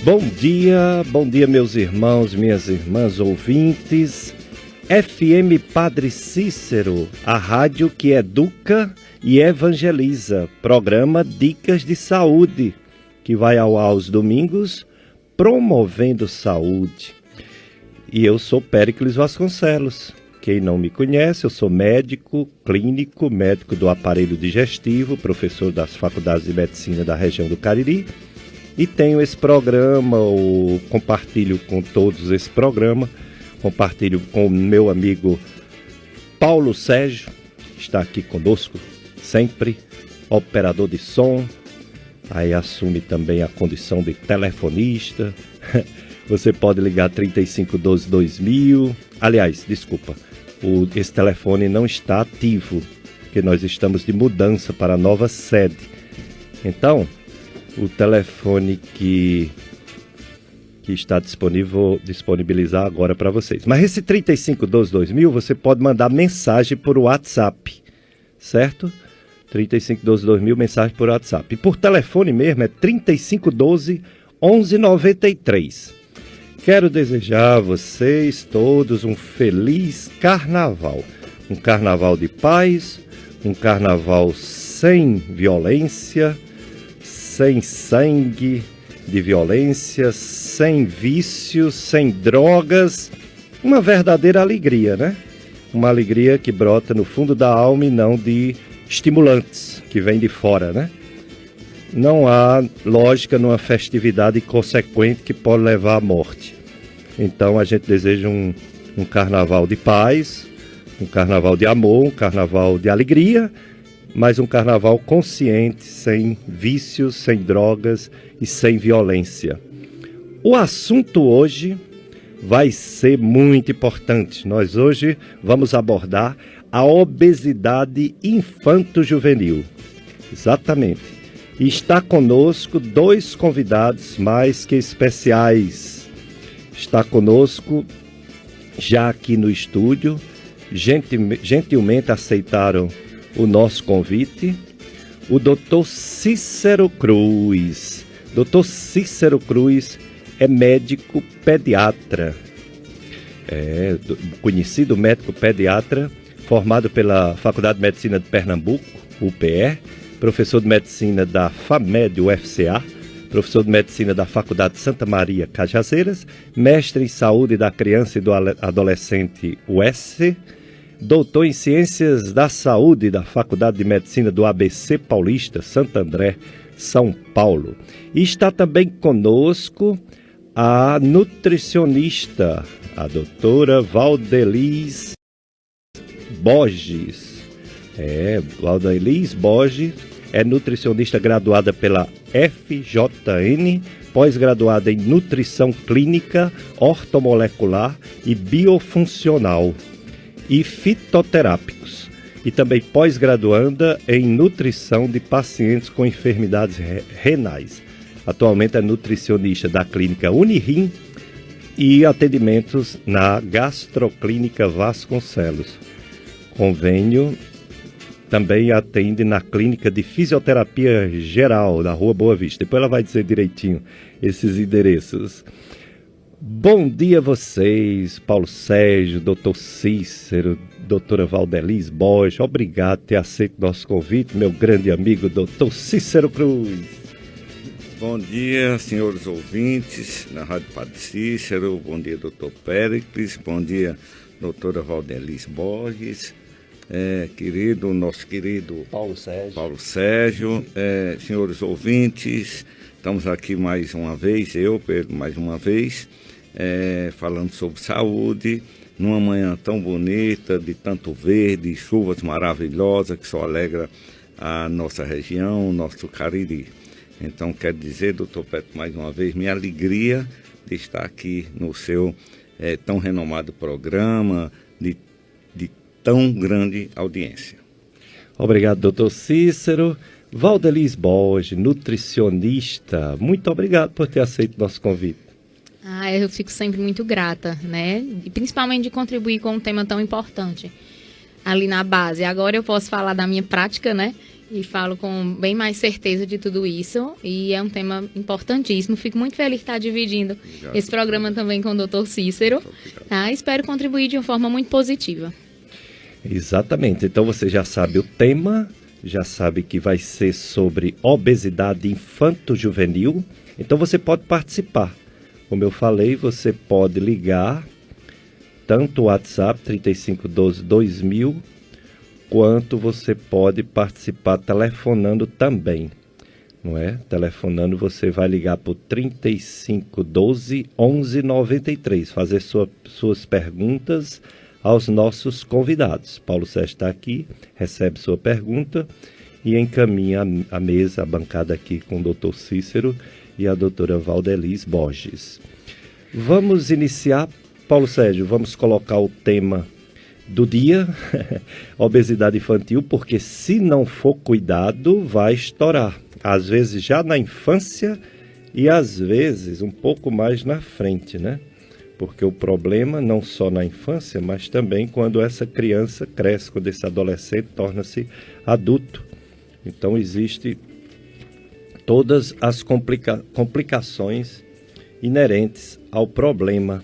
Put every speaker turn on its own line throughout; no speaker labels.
Bom dia meus irmãos, minhas irmãs ouvintes. FM Padre Cícero, a rádio que educa e evangeliza. Programa Dicas de Saúde, que vai ao ar aos domingos, promovendo saúde. E eu sou Péricles Vasconcelos. Quem não me conhece, eu sou médico clínico, médico do aparelho digestivo, professor das faculdades de medicina da região do Cariri. E tenho esse programa, compartilho com todos esse programa, compartilho com o meu amigo Paulo Sérgio, que está aqui conosco sempre, operador de som, aí assume também a condição de telefonista. Você pode ligar 3512-2000, aliás, desculpa, esse telefone não está ativo, porque nós estamos de mudança para a nova sede. Então, o telefone que está disponibilizar agora para vocês. Mas esse 3512-2000 você pode mandar mensagem por WhatsApp, certo? 3512-2000, mensagem por WhatsApp. E por telefone mesmo é 3512-1193. Quero desejar a vocês todos um feliz carnaval. Um carnaval de paz, um carnaval sem violência, sem sangue de violência, sem vícios, sem drogas, uma verdadeira alegria, né? Uma alegria que brota no fundo da alma e não de estimulantes que vêm de fora, né? Não há lógica numa festividade consequente que pode levar à morte. Então a gente deseja um carnaval de paz, um carnaval de amor, um carnaval de alegria, mas um carnaval consciente, sem vícios, sem drogas e sem violência. O assunto hoje vai ser muito importante. Nós hoje vamos abordar a obesidade infanto-juvenil. Exatamente. E está conosco dois convidados mais que especiais. Está conosco, já aqui no estúdio, gentilmente aceitaram o nosso convite, o Dr. Cícero Cruz. Dr. Cícero Cruz é médico pediatra, conhecido médico pediatra, formado pela Faculdade de Medicina de Pernambuco, UPE, professor de medicina da FAMED, UFCA, professor de medicina da Faculdade de Santa Maria, Cajazeiras, mestre em saúde da criança e do adolescente, UES, doutor em Ciências da Saúde da Faculdade de Medicina do ABC Paulista, Santo André, São Paulo. E está também conosco a nutricionista, a doutora Valdelis Borges. Valdelis Borges é nutricionista graduada pela FJN, pós-graduada em Nutrição Clínica, Ortomolecular e Biofuncional e fitoterápicos, e também pós-graduanda em nutrição de pacientes com enfermidades renais. Atualmente é nutricionista da clínica Unirim e atendimentos na Gastroclínica Vasconcelos. Convênio, também atende na clínica de fisioterapia geral da Rua Boa Vista. Depois ela vai dizer direitinho esses endereços. Bom dia a vocês, Paulo Sérgio, doutor Cícero, doutora Valdelis Borges. Obrigado por ter aceito nosso convite, meu grande amigo, doutor Cícero Cruz.
Bom dia, senhores ouvintes da Rádio Padre Cícero. Bom dia, doutor Péricles. Bom dia, doutora Valdelis Borges. Nosso querido Paulo Sérgio. Senhores ouvintes, estamos aqui mais uma vez, Pedro, mais uma vez, falando sobre saúde, numa manhã tão bonita, de tanto verde, chuvas maravilhosas, que só alegra a nossa região, o nosso Cariri. Então, quero dizer, doutor Pedro, mais uma vez, minha alegria de estar aqui no seu tão renomado programa, de tão grande audiência.
Obrigado, doutor Cícero. Valdelis Borges, nutricionista, muito obrigado por ter aceito nosso convite.
Eu fico sempre muito grata, né? E principalmente de contribuir com um tema tão importante ali na base. Agora eu posso falar da minha prática, né? E falo com bem mais certeza de tudo isso. E é um tema importantíssimo. Fico muito feliz de estar dividindo esse programa também com o Dr. Cícero. Tá? Espero contribuir de uma forma muito positiva.
Exatamente. Então você já sabe o tema, já sabe que vai ser sobre obesidade infanto-juvenil. Então você pode participar. Como eu falei, você pode ligar tanto o WhatsApp 3512-2000, quanto você pode participar telefonando também, não é? Telefonando você vai ligar para o 3512-1193, fazer suas perguntas aos nossos convidados. Paulo Sérgio está aqui, recebe sua pergunta e encaminha a mesa, a bancada aqui com o Dr. Cícero e a doutora Valdelis Borges. Vamos iniciar, Paulo Sérgio, vamos colocar o tema do dia, obesidade infantil, porque se não for cuidado, vai estourar. Às vezes já na infância e às vezes um pouco mais na frente, né? Porque o problema não só na infância, mas também quando essa criança cresce, quando esse adolescente torna-se adulto. Então existe todas as complicações inerentes ao problema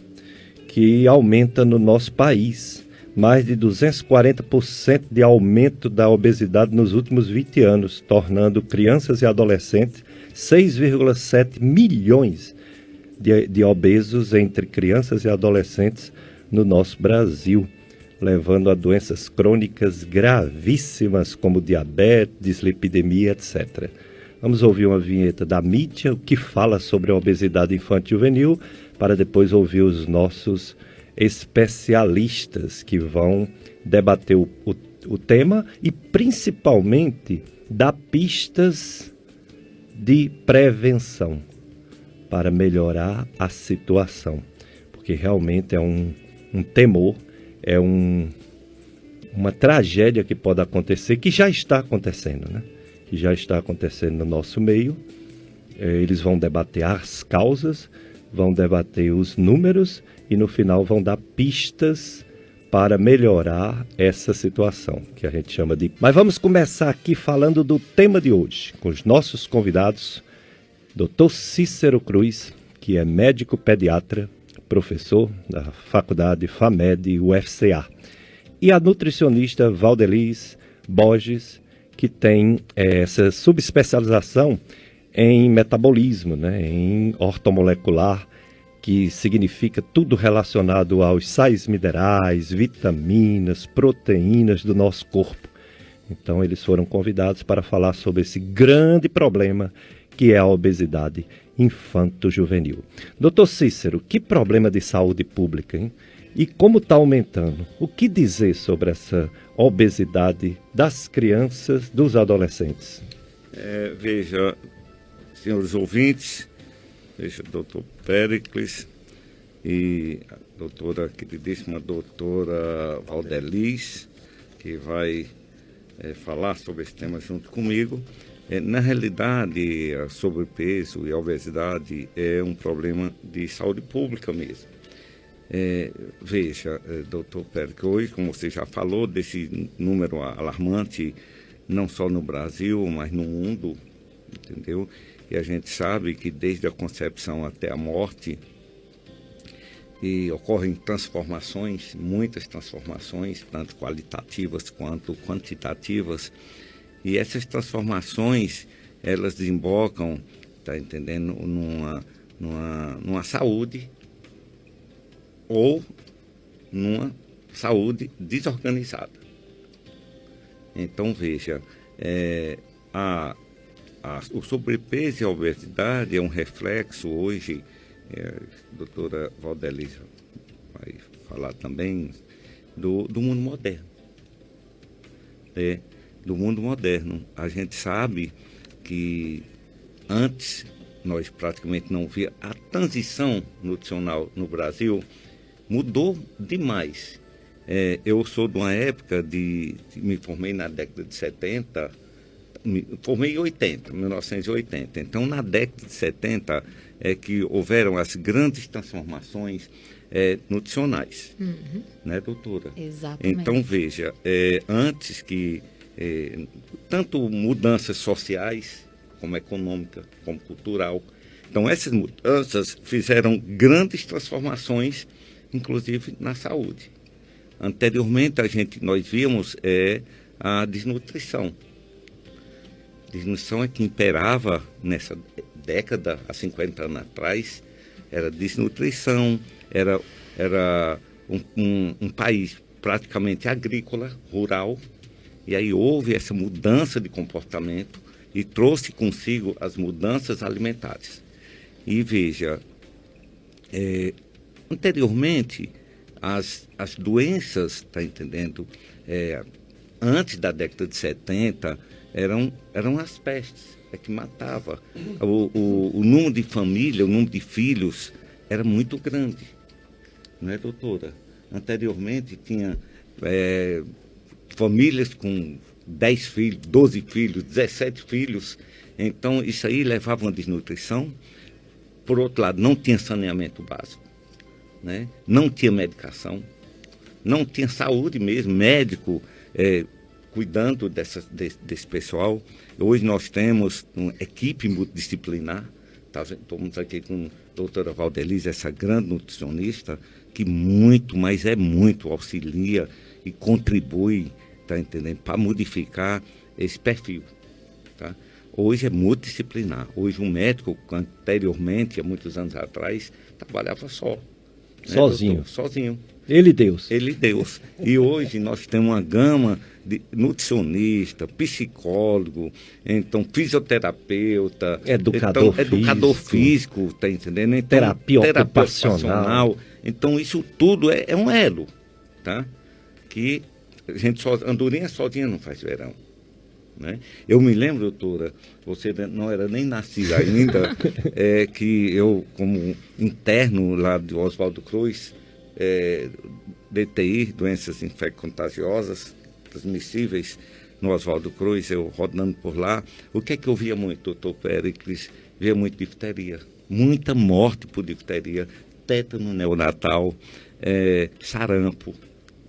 que aumenta no nosso país. Mais de 240% de aumento da obesidade nos últimos 20 anos, tornando crianças e adolescentes 6,7 milhões de obesos entre crianças e adolescentes no nosso Brasil, levando a doenças crônicas gravíssimas como diabetes, dislipidemia, etc. Vamos ouvir uma vinheta da mídia, que fala sobre a obesidade infantil e juvenil, para depois ouvir os nossos especialistas que vão debater o tema e principalmente dar pistas de prevenção para melhorar a situação, porque realmente é um temor, é uma tragédia que pode acontecer, que já está acontecendo, né? Que já está acontecendo no nosso meio. Eles vão debater as causas, vão debater os números e no final vão dar pistas para melhorar essa situação, que a gente chama de... Mas vamos começar aqui falando do tema de hoje, com os nossos convidados, Dr. Cícero Cruz, que é médico pediatra, professor da Faculdade FAMED UFCA, e a nutricionista Valdelis Borges, que tem essa subespecialização em metabolismo, né, em ortomolecular, que significa tudo relacionado aos sais minerais, vitaminas, proteínas do nosso corpo. Então eles foram convidados para falar sobre esse grande problema que é a obesidade infanto-juvenil. Doutor Cícero, que problema de saúde pública, hein? E como está aumentando? O que dizer sobre essa obesidade das crianças, dos adolescentes?
Veja, senhores ouvintes, veja, doutor Péricles e a queridíssima doutora Valdelis, que vai falar sobre esse tema junto comigo. Na realidade, a sobrepeso e a obesidade é um problema de saúde pública mesmo. Veja, doutor Péricles, hoje, como você já falou, desse número alarmante, não só no Brasil, mas no mundo, entendeu? E a gente sabe que desde a concepção até a morte, ocorrem transformações, muitas transformações, tanto qualitativas quanto quantitativas, e essas transformações, elas desembocam, tá entendendo, numa saúde ou numa saúde desorganizada. Então, veja, o sobrepeso e a obesidade é um reflexo hoje, a doutora Valdelis vai falar também, do mundo moderno. Do mundo moderno. A gente sabe que antes nós praticamente não via a transição nutricional no Brasil, mudou demais. Eu sou de uma época me formei na década de 70, me formei em 1980. Então, na década de 70 é que houveram as grandes transformações nutricionais. Uhum. Né, doutora?
Exatamente.
Então, veja, antes que tanto mudanças sociais, como econômica, como cultural. Então, essas mudanças fizeram grandes transformações, inclusive na saúde. Anteriormente, nós víamos a desnutrição. Desnutrição é que imperava nessa década, há 50 anos atrás, era desnutrição, era um país praticamente agrícola, rural, e aí houve essa mudança de comportamento e trouxe consigo as mudanças alimentares. E veja, anteriormente, as doenças, está entendendo, antes da década de 70, eram as pestes, que matava. O número de família, o número de filhos era muito grande, não é, doutora? Anteriormente tinha famílias com 10 filhos, 12 filhos, 17 filhos, então isso aí levava uma desnutrição. Por outro lado, não tinha saneamento básico, né? Não tinha medicação, não tinha saúde mesmo, médico cuidando desse pessoal. Hoje nós temos uma equipe multidisciplinar, estamos aqui com a doutora Valdelise, essa grande nutricionista, que muito, mas muito auxilia e contribui, tá entendendo, para modificar esse perfil, tá? Hoje é multidisciplinar. Hoje um médico, anteriormente, há muitos anos atrás, trabalhava só.
Sozinho.
Doutor? Sozinho.
Ele Deus.
Ele Deus. E hoje nós temos uma gama de nutricionista, psicólogo, então fisioterapeuta, educador físico, tá entendendo? Então,
terapia ocupacional.
Então isso tudo é um elo, tá? Que a gente andorinha sozinha não faz verão. Né? Eu me lembro, doutora, você não era nem nascida ainda, que eu, como interno lá do Oswaldo Cruz, DTI, doenças infecto-contagiosas, transmissíveis, no Oswaldo Cruz, eu rodando por lá, o que é que eu via muito, doutor Péricles? Via muito difteria, muita morte por difteria, tétano neonatal, sarampo,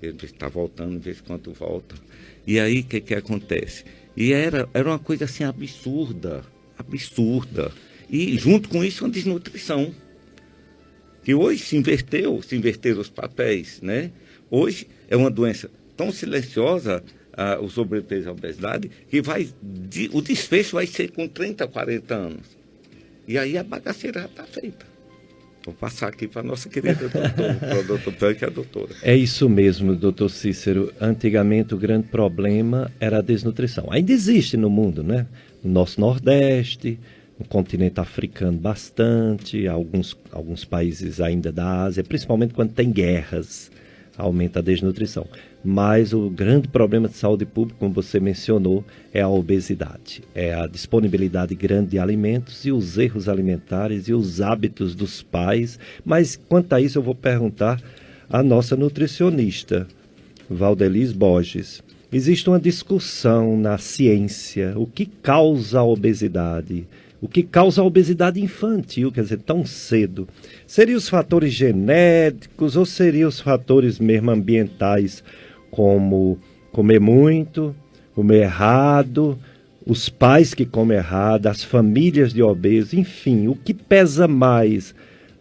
ele está voltando, veja quanto volta. E aí, o que acontece? E era uma coisa assim absurda. E junto com isso, uma desnutrição. Que hoje se inverteram os papéis, né? Hoje é uma doença tão silenciosa, o sobrepeso e a obesidade, que o desfecho vai ser com 30, 40 anos. E aí a bagaceira já está feita. Vou passar aqui para a nossa querida doutora, para o doutor Pérez, que é a doutora.
É isso mesmo, doutor Cícero. Antigamente o grande problema era a desnutrição. Ainda existe no mundo, né? No nosso Nordeste, no continente africano bastante, alguns países ainda da Ásia, principalmente quando tem guerras, aumenta a desnutrição. Mas o grande problema de saúde pública, como você mencionou, é a obesidade. É a disponibilidade grande de alimentos e os erros alimentares e os hábitos dos pais. Mas quanto a isso eu vou perguntar à nossa nutricionista, Valdelise Borges. Existe uma discussão na ciência, o que causa a obesidade? O que causa a obesidade infantil, quer dizer, tão cedo? Seriam os fatores genéticos ou seriam os fatores mesmo ambientais, como comer muito, comer errado, os pais que comem errado, as famílias de obesos, enfim, o que pesa mais,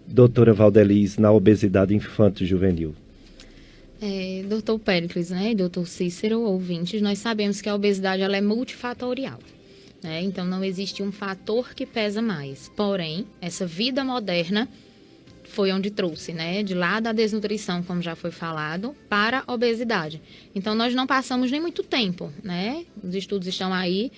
doutora Valdelise, na obesidade infanto-juvenil?
Doutor Péricles, né, doutor Cícero, ouvintes, nós sabemos que a obesidade ela é multifatorial. Então, não existe um fator que pesa mais. Porém, essa vida moderna foi onde trouxe, né? De lá da desnutrição, como já foi falado, para a obesidade. Então, nós não passamos nem muito tempo, né? Os estudos estão aí,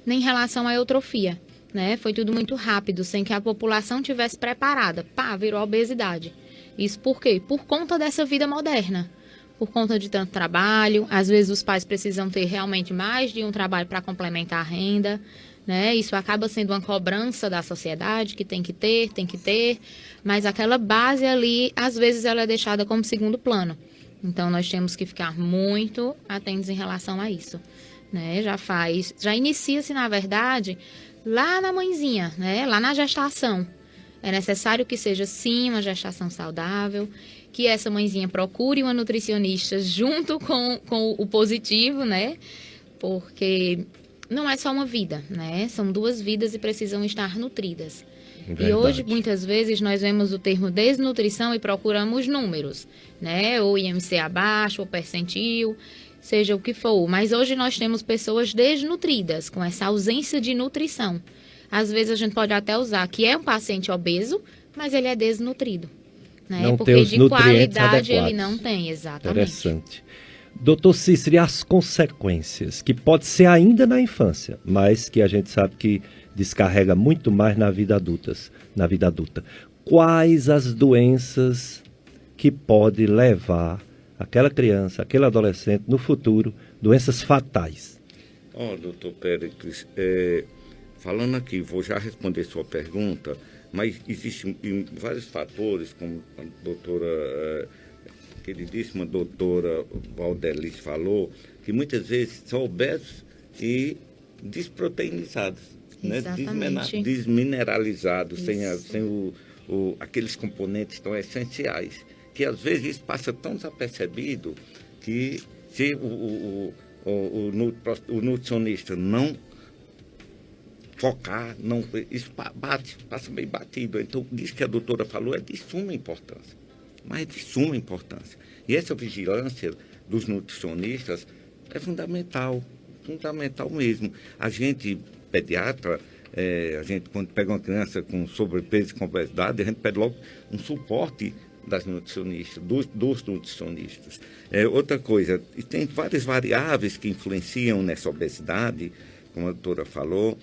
nem em relação à eutrofia, né? Foi tudo muito rápido, sem que a população tivesse preparada. Virou obesidade. Isso por quê? Por conta dessa vida moderna. Por conta de tanto trabalho, às vezes os pais precisam ter realmente mais de um trabalho para complementar a renda, né? Isso acaba sendo uma cobrança da sociedade que tem que ter, mas aquela base ali, às vezes ela é deixada como segundo plano. Então nós temos que ficar muito atentos em relação a isso, né? Já inicia-se, na verdade, lá na mãezinha, né? Lá na gestação. É necessário que seja, sim, uma gestação saudável, que essa mãezinha procure uma nutricionista junto com o positivo, né? porque não é só uma vida, né? São duas vidas e precisam estar nutridas.
Verdade.
E hoje, muitas vezes, nós vemos o termo desnutrição e procuramos números, né? Ou IMC abaixo, ou percentil, seja o que for. Mas hoje nós temos pessoas desnutridas, com essa ausência de nutrição. Às vezes a gente pode até usar que é um paciente obeso, mas ele é desnutrido, né?
Não
Porque
tem os
de
nutrientes
qualidade
adequados.
ele não tem, exatamente.
Interessante. Doutor Cícero, e as consequências, que pode ser ainda na infância, mas que a gente sabe que descarrega muito mais na vida adulta. Quais as doenças que pode levar aquela criança, aquele adolescente no futuro, doenças fatais?
Doutor Péricles, falando aqui, vou já responder sua pergunta, mas existem vários fatores, como a doutora, queridíssima doutora Valdeliz falou, que muitas vezes são obesos e desproteinizados, né? Desmineralizados, sem aqueles componentes tão essenciais, que às vezes isso passa tão desapercebido que se o nutricionista não focar, isso passa bem batido. Então, isso que a doutora falou é de suma importância, mas de suma importância. E essa vigilância dos nutricionistas é fundamental mesmo. A gente, pediatra, a gente quando pega uma criança com sobrepeso e com obesidade, a gente pede logo um suporte das nutricionistas, dos nutricionistas. Outra coisa, tem várias variáveis que influenciam nessa obesidade, como a doutora falou,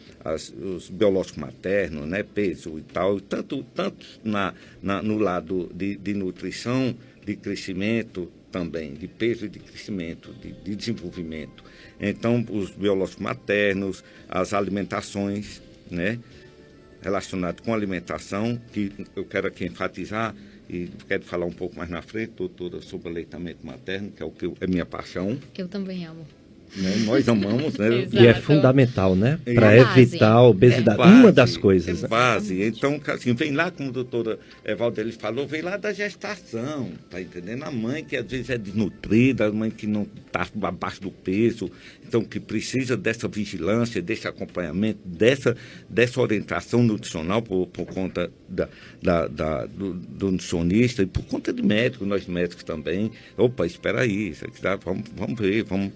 os biológicos maternos, né, peso e tal, tanto no lado de nutrição, de crescimento também, de peso e de crescimento, de desenvolvimento. Então, os biológicos maternos, as alimentações, né, relacionadas com alimentação, que eu quero aqui enfatizar, e quero falar um pouco mais na frente, doutora, sobre o aleitamento materno, que é minha paixão.
Eu também amo.
Né? Nós amamos, né?
E é fundamental, né? Para evitar a obesidade. Uma das coisas.
É base. Então, assim, vem lá, como a doutora Valdeliz falou, vem lá da gestação, tá entendendo? A mãe que às vezes é desnutrida, a mãe que não está abaixo do peso, então que precisa dessa vigilância, desse acompanhamento, dessa orientação nutricional por conta do nutricionista e por conta de médico, nós médicos também. Opa, espera aí, vamos ver, vamos,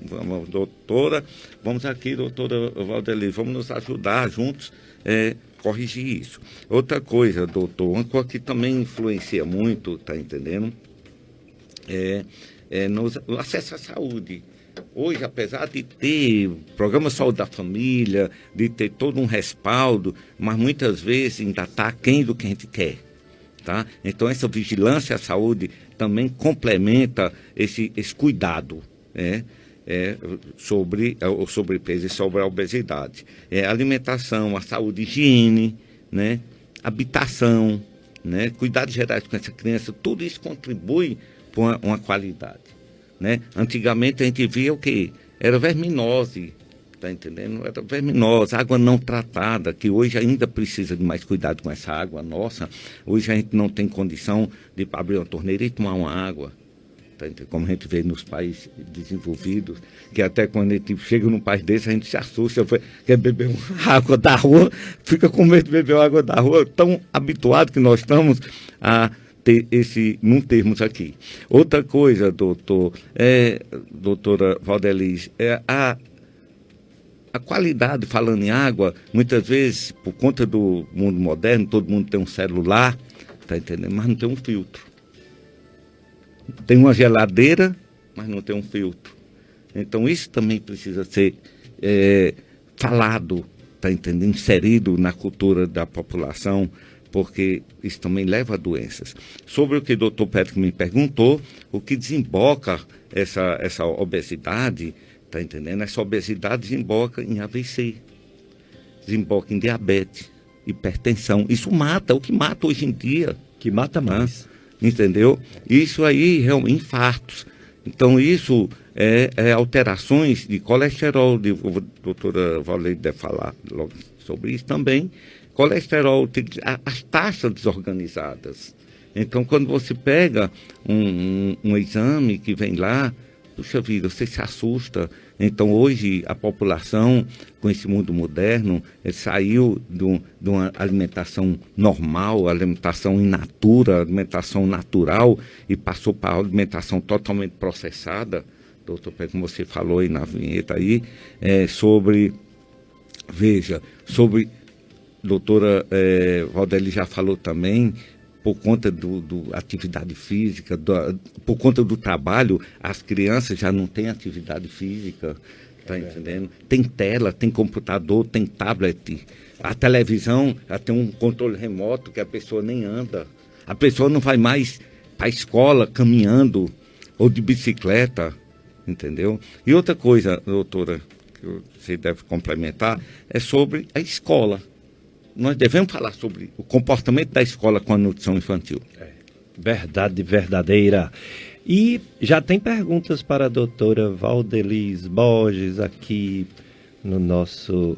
doutora, vamos aqui, doutora Valdeliz, vamos nos ajudar juntos corrigir isso. Outra coisa, doutor, uma coisa que também influencia muito, tá entendendo? No acesso à saúde. Hoje, apesar de ter programa de saúde da família, de ter todo um respaldo, mas muitas vezes ainda está aquém do que a gente quer. Tá? Então, essa vigilância à saúde também complementa esse cuidado sobre o sobrepeso e sobre a obesidade. Alimentação, a saúde, higiene, né? Habitação, né? Cuidados gerais com essa criança, tudo isso contribui para uma qualidade. Né? Antigamente a gente via o quê? Era verminose, tá entendendo? Era verminose, água não tratada, que hoje ainda precisa de mais cuidado com essa água nossa. Hoje a gente não tem condição de abrir uma torneira e tomar uma água, tá entendendo? Como a gente vê nos países desenvolvidos, que até quando a gente chega num país desse, a gente se assusta, quer beber uma água da rua, fica com medo de beber uma água da rua, tão habituado que nós estamos a não termos aqui. Outra coisa, doutora Valdeliz, a qualidade, falando em água, muitas vezes, por conta do mundo moderno, todo mundo tem um celular, tá entendendo? Mas não tem um filtro. Tem uma geladeira, mas não tem um filtro. Então, isso também precisa ser falado, tá entendendo? Inserido na cultura da população, porque isso também leva a doenças. Sobre o que o doutor Péricles me perguntou, o que desemboca essa obesidade, tá entendendo? Essa obesidade desemboca em AVC, desemboca em diabetes, hipertensão. Isso mata, o que mata hoje em dia.
Que mata mais.
Entendeu? Isso aí, realmente, infartos. Então, isso é alterações de colesterol, a doutora Valdeliz deve falar logo sobre isso também. Colesterol, as taxas desorganizadas. Então, quando você pega um exame que vem lá, puxa vida, você se assusta. Então, hoje, a população, com esse mundo moderno, saiu de uma alimentação normal, alimentação in natura, alimentação natural, e passou para a alimentação totalmente processada. Doutor Pedro, como você falou aí na vinheta aí, doutora Valdeli já falou também, por conta da atividade física, por conta do trabalho, as crianças já não têm atividade física, tá entendendo? Tem tela, tem computador, tem tablet, a televisão já tem um controle remoto que a pessoa nem anda, a pessoa não vai mais para a escola caminhando ou de bicicleta, entendeu? E outra coisa, doutora, que você deve complementar, é sobre a escola. Nós devemos falar sobre o comportamento da escola com a nutrição infantil.
Verdade verdadeira. E já tem perguntas para a doutora Valdelis Borges aqui no nosso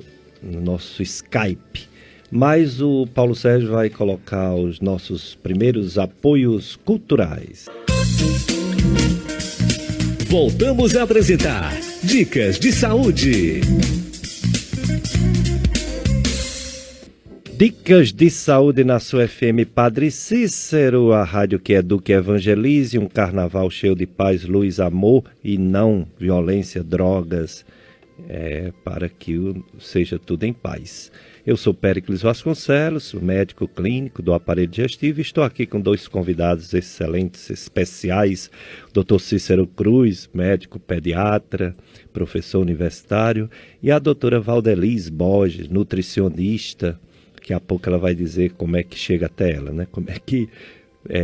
Skype. Mas o Paulo Sérgio vai colocar os nossos primeiros apoios culturais.
Voltamos a apresentar Dicas de Saúde.
Dicas de saúde na sua FM Padre Cícero, a rádio que educa e evangelize, um carnaval cheio de paz, luz, amor e não violência, drogas, para que seja tudo em paz. Eu sou Péricles Vasconcelos, médico clínico do aparelho digestivo, e estou aqui com dois convidados excelentes, especiais, Dr. Cícero Cruz, médico pediatra, professor universitário, e a doutora Valdelis Borges, nutricionista. Daqui a pouco ela vai dizer como é que chega até ela, né? Como é que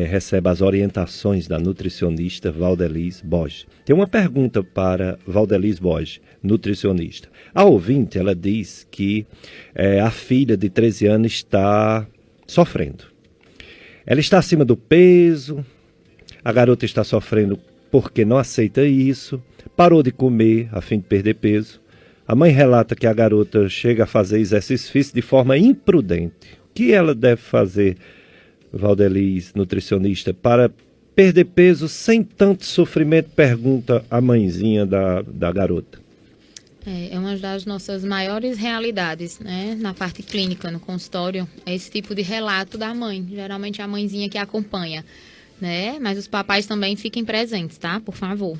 recebe as orientações da nutricionista Valdelis Borges. Tem uma pergunta para Valdelis Borges, nutricionista. A ouvinte, ela diz que a filha de 13 anos está sofrendo. Ela está acima do peso, a garota está sofrendo porque não aceita isso, parou de comer a fim de perder peso. A mãe relata que a garota chega a fazer exercício físico de forma imprudente. O que ela deve fazer, Valdelis, nutricionista, para perder peso sem tanto sofrimento? Pergunta a mãezinha da garota.
É uma das nossas maiores realidades, né? Na parte clínica, no consultório, é esse tipo de relato da mãe. Geralmente é a mãezinha que acompanha, né? Mas os papais também fiquem presentes, tá? Por favor.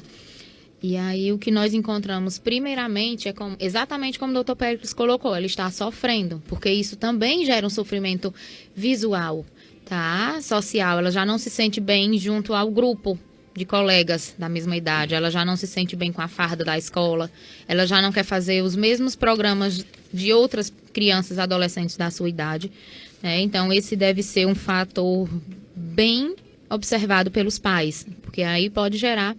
E aí o que nós encontramos primeiramente é exatamente como o Dr. Péricles colocou, ela está sofrendo, porque isso também gera um sofrimento visual, tá? Social, ela já não se sente bem junto ao grupo de colegas da mesma idade, ela já não se sente bem com a farda da escola, ela já não quer fazer os mesmos programas de outras crianças, adolescentes da sua idade, né? Então esse deve ser um fator bem observado pelos pais, porque aí pode gerar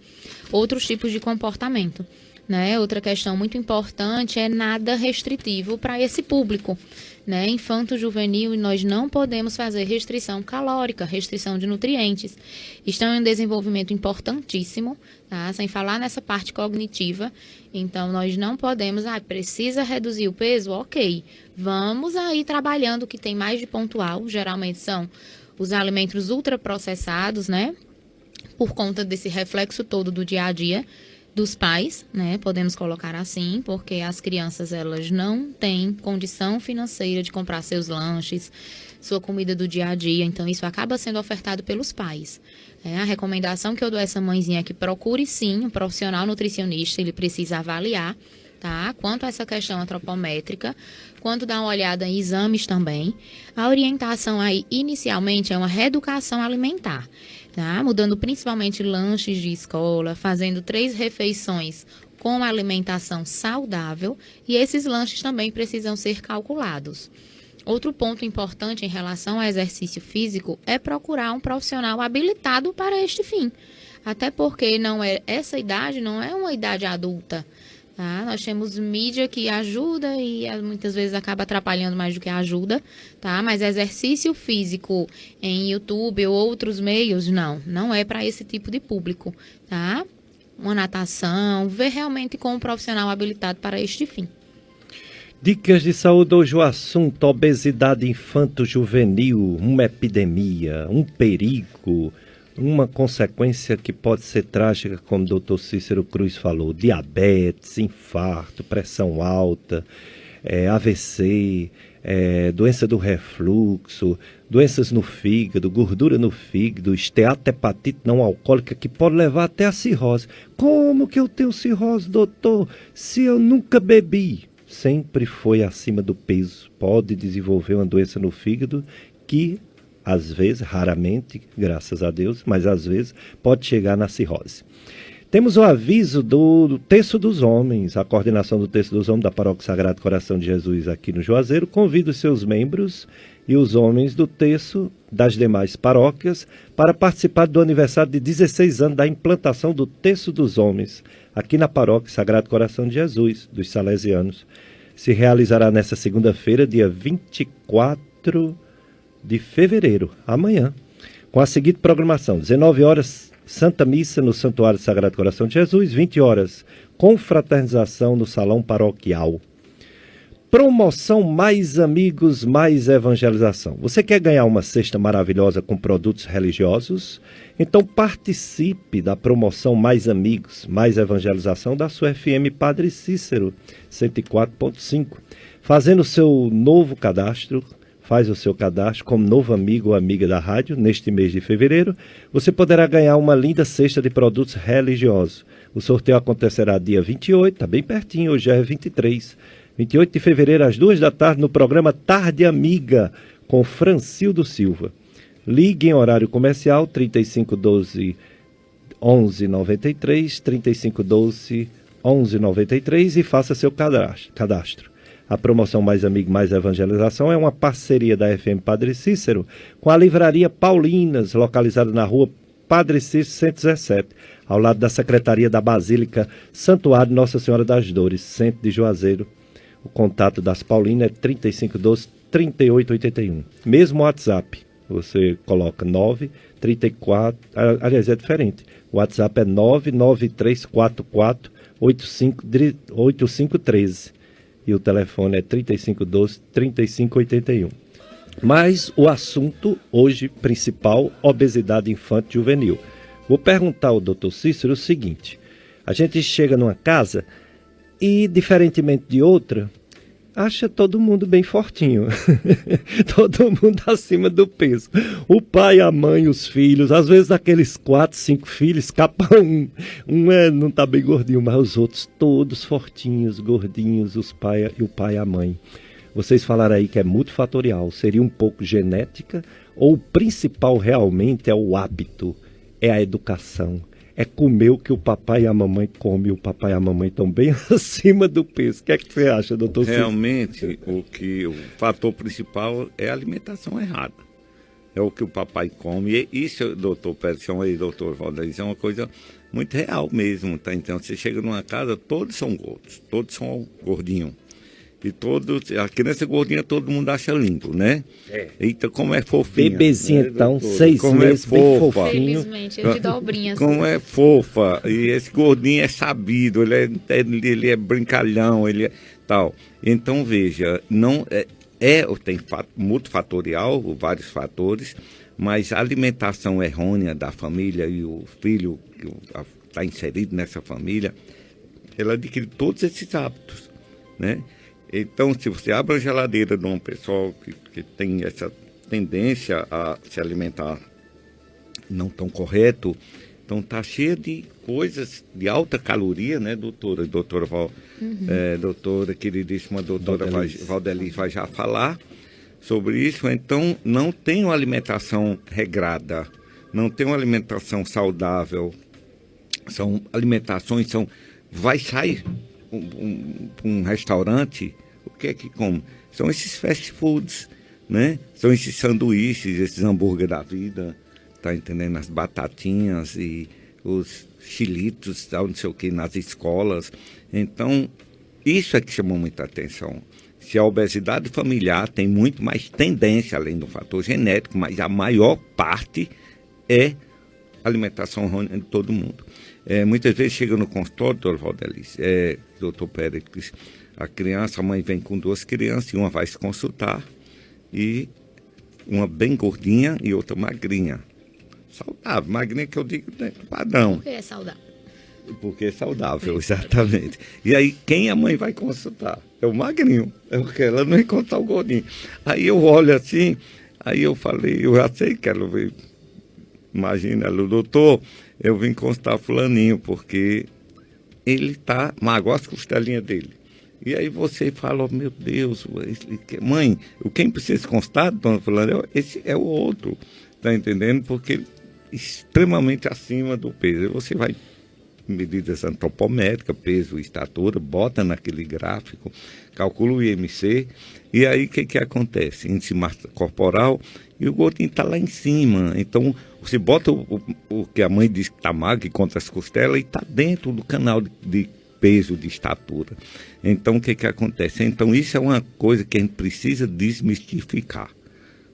outros tipos de comportamento, né? Outra questão muito importante é nada restritivo para esse público, né? Infanto-juvenil, nós não podemos fazer restrição calórica, restrição de nutrientes. Estão em um desenvolvimento importantíssimo, tá? Sem falar nessa parte cognitiva. Então, nós não podemos, precisa reduzir o peso? Ok, vamos aí trabalhando o que tem mais de pontual, geralmente são os alimentos ultraprocessados, né? Por conta desse reflexo todo do dia a dia dos pais, né? Podemos colocar assim, porque as crianças, elas não têm condição financeira de comprar seus lanches, sua comida do dia a dia, então isso acaba sendo ofertado pelos pais. A recomendação que eu dou a essa mãezinha é que procure sim um profissional nutricionista, ele precisa avaliar, tá? Quanto a essa questão antropométrica, quanto dar uma olhada em exames também. A orientação aí, inicialmente, é uma reeducação alimentar, tá? Mudando principalmente lanches de escola, fazendo 3 refeições com alimentação saudável, e esses lanches também precisam ser calculados. Outro ponto importante em relação ao exercício físico é procurar um profissional habilitado para este fim, até porque essa idade não é uma idade adulta. Tá? Nós temos mídia que ajuda e muitas vezes acaba atrapalhando mais do que ajuda, tá? Mas exercício físico em YouTube ou outros meios, não é para esse tipo de público, tá? Uma natação, ver realmente com um profissional habilitado para este fim.
Dicas de saúde, hoje o assunto obesidade infanto-juvenil, uma epidemia, um perigo. uma consequência que pode ser trágica, como o doutor Cícero Cruz falou: diabetes, infarto, pressão alta, AVC, doença do refluxo, doenças no fígado, gordura no fígado, esteatohepatite não alcoólica, que pode levar até a cirrose. Como que eu tenho cirrose, doutor, se eu nunca bebi? Sempre foi acima do peso. Pode desenvolver uma doença no fígado que, às vezes, raramente, graças a Deus, mas às vezes pode chegar na cirrose. Temos o aviso do Terço dos Homens. A coordenação do Terço dos Homens da Paróquia Sagrado Coração de Jesus aqui no Juazeiro convida os seus membros e os homens do Terço das demais paróquias para participar do aniversário de 16 anos da implantação do Terço dos Homens aqui na Paróquia Sagrado Coração de Jesus, dos Salesianos. Se realizará nesta segunda-feira, dia 24 de fevereiro, amanhã, com a seguinte programação: 19 horas, Santa Missa no Santuário Sagrado Coração de Jesus, 20 horas, confraternização no Salão Paroquial. Promoção Mais Amigos, Mais Evangelização. Você quer ganhar uma cesta maravilhosa com produtos religiosos? Então participe da promoção Mais Amigos, Mais Evangelização da sua FM Padre Cícero, 104.5. Fazendo o seu novo cadastro, faz o seu cadastro como novo amigo ou amiga da rádio, neste mês de fevereiro, você poderá ganhar uma linda cesta de produtos religiosos. O sorteio acontecerá dia 28, está bem pertinho, hoje já é 23. 28 de fevereiro, às 2 da tarde, no programa Tarde Amiga, com Francildo Silva. Ligue em horário comercial, 3512 1193, 3512 1193 e faça seu cadastro. A promoção Mais Amigo, Mais Evangelização é uma parceria da FM Padre Cícero com a Livraria Paulinas, localizada na rua Padre Cícero 117, ao lado da Secretaria da Basílica Santuário Nossa Senhora das Dores, centro de Juazeiro. O contato das Paulinas é 3512-3881. Mesmo WhatsApp, você coloca 934, aliás, é diferente. O WhatsApp é 99344-8513. E o telefone é 3512-3581. Mas o assunto hoje principal, obesidade infantil e juvenil. Vou perguntar ao doutor Cícero o seguinte: a gente chega numa casa e, diferentemente de outra, acha todo mundo bem fortinho. Todo mundo acima do peso. O pai, a mãe, os filhos, às vezes daqueles 4, 5 filhos, escapa um. Não está bem gordinho, mas os outros todos fortinhos, gordinhos, o pai e a mãe. Vocês falaram aí que é multifatorial. Seria um pouco genética, ou o principal realmente é o hábito, é a educação. É comer o que o papai e a mamãe comem. O papai e a mamãe estão bem acima do peso. O que é que você acha, doutor Cícero?
Realmente, o fator principal é a alimentação errada. É o que o papai come. E isso, doutor Persson e doutor Valdir, é uma coisa muito real mesmo. Tá? Então, você chega numa casa, todos são gordos. Todos são gordinhos. E todos, a criança gordinha todo mundo acha lindo, né? Eita, como é fofinha.
Bebezinha,
né,
então,
doutora?
6
como
meses,
é
bem
fofa.
fofinho.
Felizmente, é de dobrinhas.
Como é fofa. E esse gordinho é sabido, ele é brincalhão, ele é tal. Então, veja, não tem multifatorial, vários fatores, mas a alimentação errônea da família e o filho que está inserido nessa família, ela adquire todos esses hábitos, né? Então, se você abre a geladeira de um pessoal que tem essa tendência a se alimentar não tão correto, então está cheia de coisas de alta caloria, né, doutora? Doutora queridíssima doutora Valdeliz vai já falar sobre isso. Então, não tem uma alimentação regrada, não tem uma alimentação saudável. São alimentações, vai sair um restaurante, o que é que come? São esses fast foods, né? São esses sanduíches, esses hambúrguer da vida, tá entendendo? As batatinhas e os chilitos, tal, não sei o que, nas escolas. Então, isso é que chamou muita atenção. Se a obesidade familiar tem muito mais tendência, além do fator genético, mas a maior parte é alimentação errônea de todo mundo. Muitas vezes chega no consultório, doutor Valdeliz, doutor Péricles, a mãe vem com 2 crianças e uma vai se consultar, e uma bem gordinha e outra magrinha. saudável. Magrinho que eu digo dentro do padrão.
Porque é saudável.
Porque é saudável, exatamente. E aí, quem a mãe vai consultar? É o magrinho. É porque ela não encontrar o gordinho. Aí eu olho assim, aí eu falei, eu já sei que ela veio. Imagina, doutor, eu vim consultar fulaninho, porque ele tá magoando as costelinhas dele. E aí você fala, oh, meu Deus, mãe, quem precisa constar, dona fulana, esse é o outro. Tá entendendo? Porque ele é extremamente acima do peso. Aí você vai medidas antropométricas, peso e estatura, bota naquele gráfico, calcula o IMC, e aí o que acontece? Índice de massa corporal, e o gordinho está lá em cima. Então, você bota o que a mãe diz que está magro, que conta as costelas, e está dentro do canal de peso, de estatura. Então, o que acontece? Então, isso é uma coisa que a gente precisa desmistificar,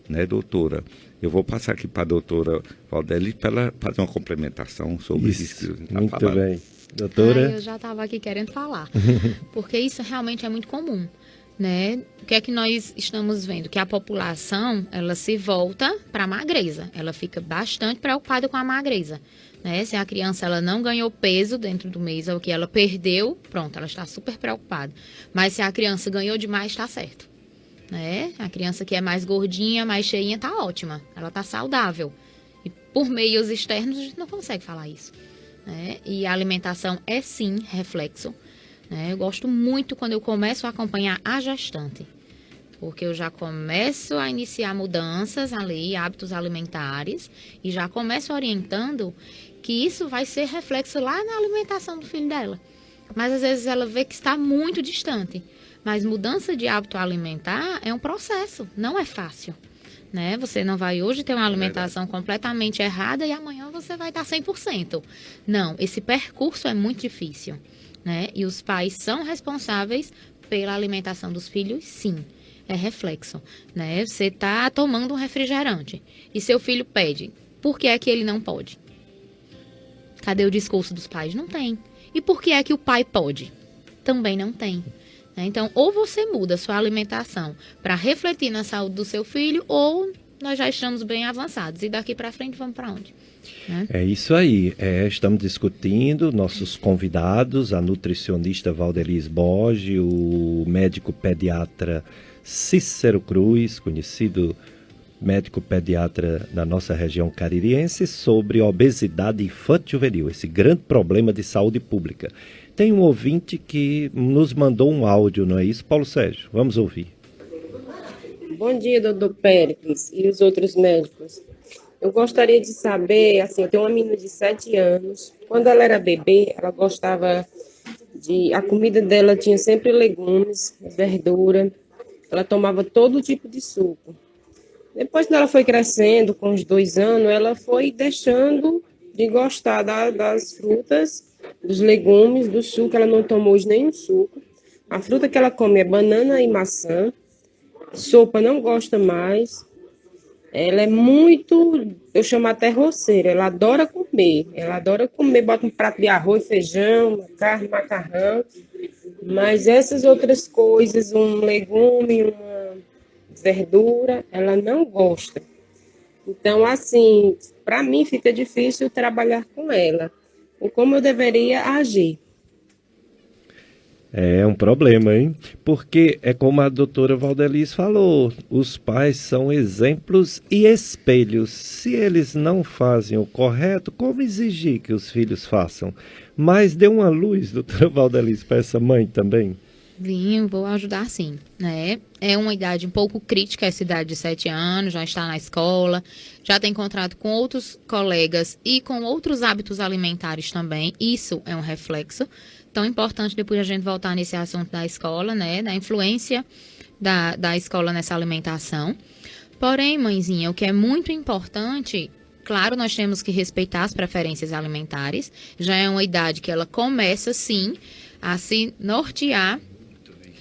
né, doutora? Eu vou passar aqui para a doutora Valdelis para ela fazer uma complementação sobre isso que você está
muito
falando.
Bem. Doutora?
Eu já estava aqui querendo falar, porque isso realmente é muito comum, né? O que é que nós estamos vendo? Que a população, ela se volta para a magreza, ela fica bastante preocupada com a magreza, né? Se a criança ela não ganhou peso dentro do mês, ou que ela perdeu, pronto, ela está super preocupada. Mas se a criança ganhou demais, está certo. Né? A criança que é mais gordinha, mais cheinha, tá ótima. Ela tá saudável. E por meios externos a gente não consegue falar isso. Né? E a alimentação é sim reflexo. Né? Eu gosto muito quando eu começo a acompanhar a gestante. Porque eu já começo a iniciar mudanças ali, hábitos alimentares, e já começo orientando que isso vai ser reflexo lá na alimentação do filho dela. Mas às vezes ela vê que está muito distante. Mas mudança de hábito alimentar é um processo, não é fácil, né? Você não vai hoje ter uma alimentação completamente errada e amanhã você vai estar 100%. Não, esse percurso é muito difícil, né? E os pais são responsáveis pela alimentação dos filhos, sim. É reflexo, né? Você está tomando um refrigerante e seu filho pede. Por que é que ele não pode? Cadê o discurso dos pais? Não tem. E por que é que o pai pode? Também não tem. Então, ou você muda a sua alimentação para refletir na saúde do seu filho, ou nós já estamos bem avançados. E daqui para frente, vamos para onde? Né?
É isso aí. Estamos discutindo, nossos convidados, a nutricionista Valdelis Borges, o médico pediatra Cícero Cruz, conhecido médico pediatra da nossa região caririense, sobre obesidade infanto-juvenil, esse grande problema de saúde pública. Tem um ouvinte que nos mandou um áudio, não é isso, Paulo Sérgio? Vamos ouvir.
Bom dia, doutor Péricles e os outros médicos. Eu gostaria de saber, assim, eu tenho uma menina de 7 anos. Quando ela era bebê, ela gostava a comida dela tinha sempre legumes, verdura. Ela tomava todo tipo de suco. Depois que ela foi crescendo, com uns 2 anos, ela foi deixando de gostar das frutas, dos legumes, do suco. Ela não tomou hoje nenhum suco. A fruta que ela come é banana e maçã. Sopa não gosta mais. Ela é muito, eu chamo até roceira. Ela adora comer. Bota um prato de arroz, feijão, carne, macarrão. Mas essas outras coisas, um legume, uma verdura, ela não gosta. Então, assim, para mim fica difícil trabalhar com ela. Ou como eu deveria agir.
É um problema, hein? Porque é como a doutora Valdelis falou, os pais são exemplos e espelhos. Se eles não fazem o correto, como exigir que os filhos façam? Mas dê uma luz, doutora Valdelis, para essa mãe também.
Vou ajudar sim, né? É uma idade um pouco crítica, essa idade de 7 anos, já está na escola, já tem contrato com outros colegas e com outros hábitos alimentares também. Isso é um reflexo. Tão importante depois a gente voltar nesse assunto da escola, né? Da influência da escola nessa alimentação. Porém, mãezinha, o que é muito importante, claro, nós temos que respeitar as preferências alimentares. Já é uma idade que ela começa, sim, a se nortear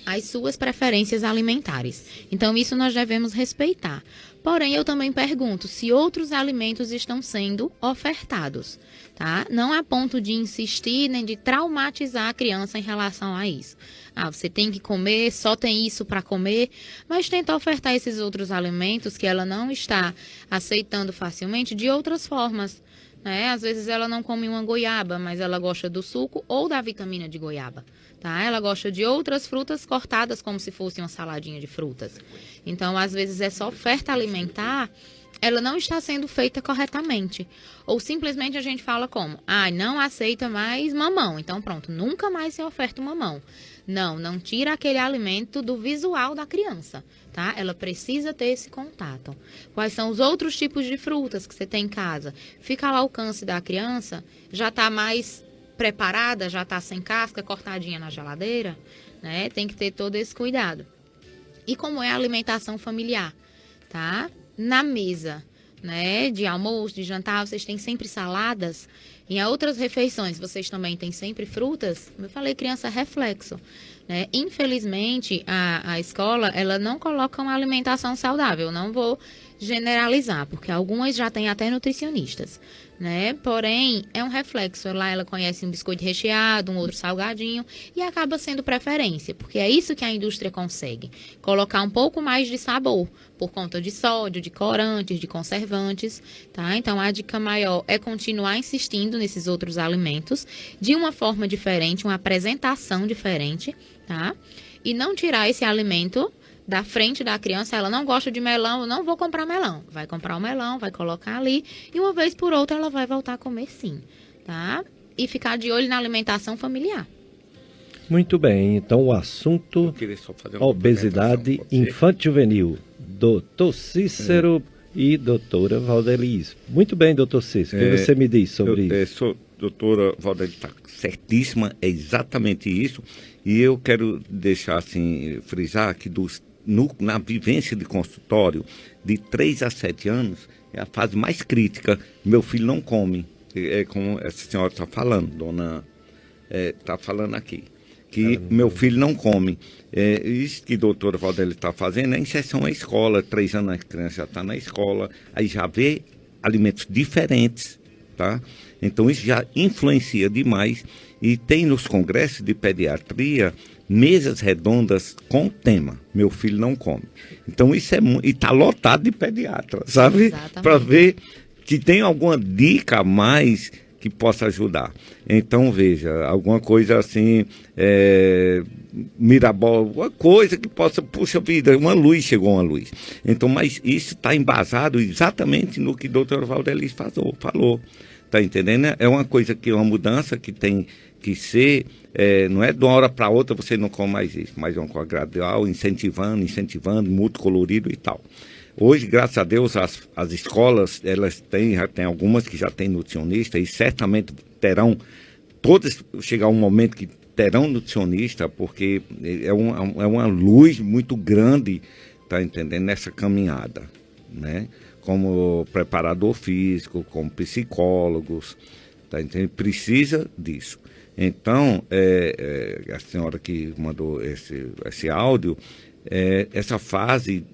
as suas preferências alimentares. Então, isso nós devemos respeitar. Porém, eu também pergunto se outros alimentos estão sendo ofertados. tá? Não a ponto de insistir nem de traumatizar a criança em relação a isso. Ah, você tem que comer, só tem isso para comer, mas tenta ofertar esses outros alimentos que ela não está aceitando facilmente de outras formas, né? Às vezes ela não come uma goiaba, mas ela gosta do suco ou da vitamina de goiaba, tá? Ela gosta de outras frutas cortadas como se fosse uma saladinha de frutas. Então, às vezes, essa oferta alimentar, ela não está sendo feita corretamente. Ou simplesmente a gente fala como, não aceita mais mamão. Então, pronto, nunca mais se oferta o mamão. Não tira aquele alimento do visual da criança, tá? Ela precisa ter esse contato. Quais são os outros tipos de frutas que você tem em casa? Fica ao alcance da criança, já está mais preparada, já está sem casca, cortadinha na geladeira, né? Tem que ter todo esse cuidado. E como é a alimentação familiar, tá? Na mesa, né? De almoço, de jantar, vocês têm sempre saladas. Em outras refeições, vocês também têm sempre frutas. Como eu falei, criança reflexo, né? Infelizmente, a escola, ela não coloca uma alimentação saudável. Não vou generalizar, porque algumas já têm até nutricionistas, né? Porém, é um reflexo. Lá ela conhece um biscoito recheado, um outro salgadinho, e acaba sendo preferência, porque é isso que a indústria consegue. Colocar um pouco mais de sabor, por conta de sódio, de corantes, de conservantes, tá? Então, a dica maior é continuar insistindo nesses outros alimentos, de uma forma diferente, uma apresentação diferente, tá? E não tirar esse alimento da frente da criança. Ela não gosta de melão, eu não vou comprar melão. Vai comprar o melão, vai colocar ali, e uma vez por outra ela vai voltar a comer sim, tá? E ficar de olho na alimentação familiar.
Muito bem, então o assunto obesidade infanto-juvenil, doutor Cícero e doutora Valdeliz. Muito bem, doutor Cícero, o que você me diz sobre isso?
Doutora Valdeliz está certíssima, é exatamente isso, e eu quero deixar assim, frisar que na vivência de consultório, de 3 a 7 anos, é a fase mais crítica. Meu filho não come, é como essa senhora está falando, dona está falando aqui, que meu filho não come. Isso que a doutora Valdeli está fazendo é inserção à escola. 3 anos a criança já está na escola, aí já vê alimentos diferentes, tá? Então isso já influencia demais, e tem nos congressos de pediatria mesas redondas com o tema meu filho não come. Então isso e está lotado de pediatra, sabe? Para ver que tem alguma dica a mais que possa ajudar. Então veja, alguma coisa assim, Mirabol, alguma coisa que possa, puxa vida, chegou uma luz. Então, mas isso está embasado exatamente no que o doutor Valdeliz falou. Tá entendendo? É uma coisa que é uma mudança que tem que ser, não é de uma hora para outra você não come mais isso, mas é uma coisa gradual, incentivando, muito colorido e tal. Hoje, graças a Deus, as escolas, elas já tem algumas que já têm nutricionista, e certamente terão, todas, chegar um momento que terão nutricionista, porque é uma luz muito grande, tá entendendo, nessa caminhada, né? Como preparador físico, como psicólogos, tá entendendo? Precisa disso. Então, a senhora que mandou esse áudio, essa fase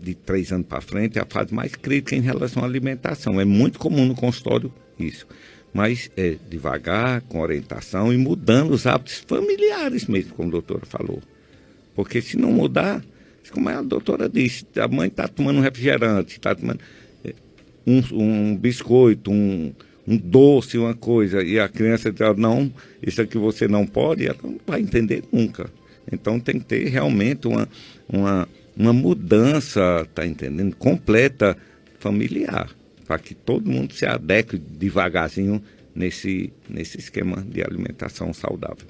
de 3 anos para frente é a fase mais crítica em relação à alimentação. É muito comum no consultório isso, mas devagar, com orientação e mudando os hábitos familiares mesmo, como a doutora falou. Porque se não mudar, como a doutora disse, a mãe está tomando um refrigerante, está tomando um biscoito, um doce, uma coisa, e a criança diz, não, isso aqui você não pode, ela não vai entender nunca. Então tem que ter realmente uma mudança, tá entendendo, completa familiar, para que todo mundo se adeque devagarzinho nesse esquema de alimentação saudável.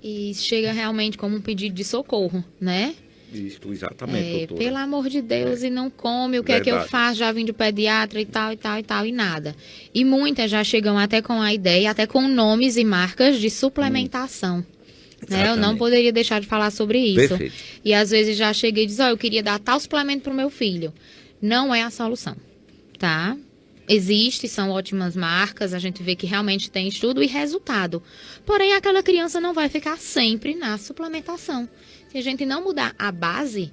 E chega realmente como um pedido de socorro, né?
Isso, exatamente, doutora.
Pelo amor de Deus, e não come, o que é que eu faço? Já vim de pediatra e tal, e nada. E muitas já chegam até com a ideia, até com nomes e marcas de suplementação. Né? Eu não poderia deixar de falar sobre isso.
Perfeito.
E às vezes já cheguei e diz, eu queria dar tal suplemento para o meu filho. Não é a solução, tá? Existe, são ótimas marcas, a gente vê que realmente tem estudo e resultado. Porém, aquela criança não vai ficar sempre na suplementação. Se a gente não mudar a base,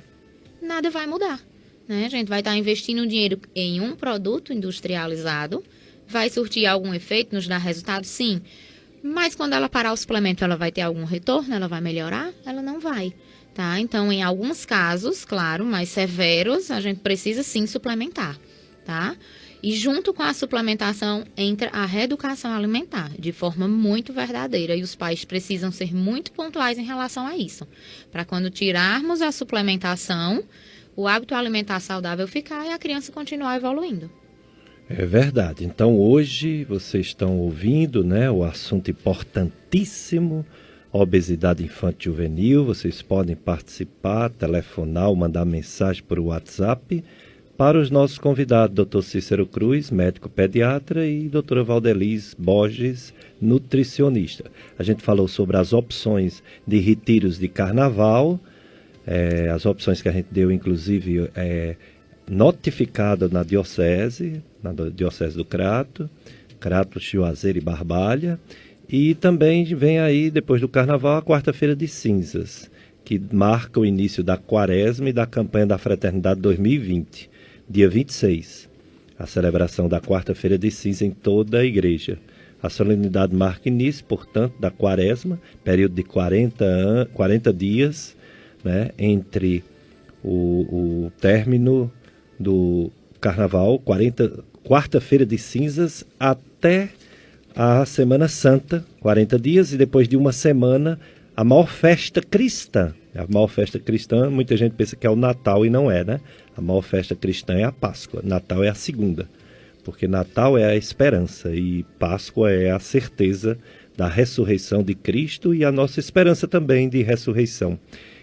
nada vai mudar, né? A gente vai estar investindo dinheiro em um produto industrializado, Vai surtir algum efeito, nos dar resultado? Sim. Mas quando ela parar o suplemento, ela vai ter algum retorno? Ela vai melhorar? Ela não vai. Tá? Então, em alguns casos, claro, mais severos, a gente precisa sim suplementar. Tá? E junto com a suplementação entra a reeducação alimentar, de forma muito verdadeira. E os pais precisam ser muito pontuais em relação a isso. Para quando tirarmos a suplementação, o hábito alimentar saudável ficar e a criança continuar evoluindo.
É verdade. Então hoje vocês estão ouvindo, né, o assunto importantíssimo, obesidade infantil juvenil. Vocês podem participar, telefonar ou mandar mensagem por WhatsApp para os nossos convidados, Dr. Cícero Cruz, médico pediatra, e doutora Valdelis Borges, nutricionista. A gente falou sobre as opções de retiros de carnaval, as opções que a gente deu, inclusive, notificada na Diocese do Crato, Juazeiro e Barbalha. E também vem aí, depois do Carnaval, a Quarta-feira de Cinzas, que marca o início da Quaresma e da campanha da Fraternidade 2020. Dia 26, a celebração da Quarta-feira de Cinza em toda a igreja. A solenidade marca início, portanto, da Quaresma, período de 40 dias, né, entre o término do Carnaval, Quarta-feira de Cinzas, até a Semana Santa, 40 dias, e depois de uma semana, a maior festa cristã. A maior festa cristã, muita gente pensa que é o Natal e não é, né? A maior festa cristã é a Páscoa. Natal é a segunda, porque Natal é a esperança e Páscoa é a certeza da ressurreição de Cristo e a nossa esperança também de ressurreição.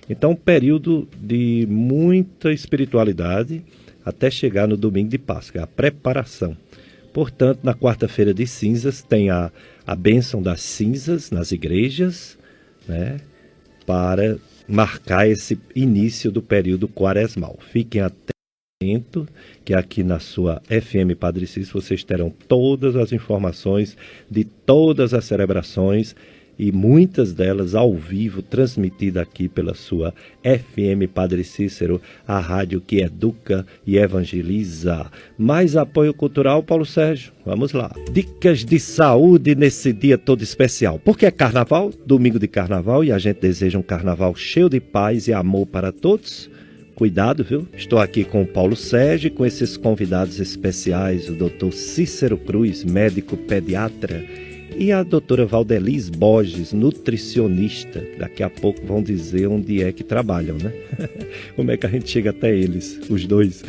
Então, um período de muita espiritualidade até chegar no domingo de Páscoa, a preparação. Portanto, na quarta-feira de cinzas tem a bênção das cinzas nas igrejas, né, para marcar esse início do período quaresmal. Fiquem atentos que aqui na sua FM Padre Cícero vocês terão todas as informações de todas as celebrações e muitas delas ao vivo, transmitida aqui pela sua FM Padre Cícero, a rádio que educa e evangeliza. Mais apoio cultural, Paulo Sérgio, vamos lá. Dicas de saúde nesse dia todo especial. Porque é carnaval, domingo de carnaval, e a gente deseja um carnaval cheio de paz e amor para todos. Cuidado, viu? Estou aqui com o Paulo Sérgio, com esses convidados especiais, o Dr. Cícero Cruz, médico pediatra, e a doutora Valdelis Borges, nutricionista. Daqui a pouco vão dizer onde é que trabalham, né? Como é que a gente chega até eles, os dois?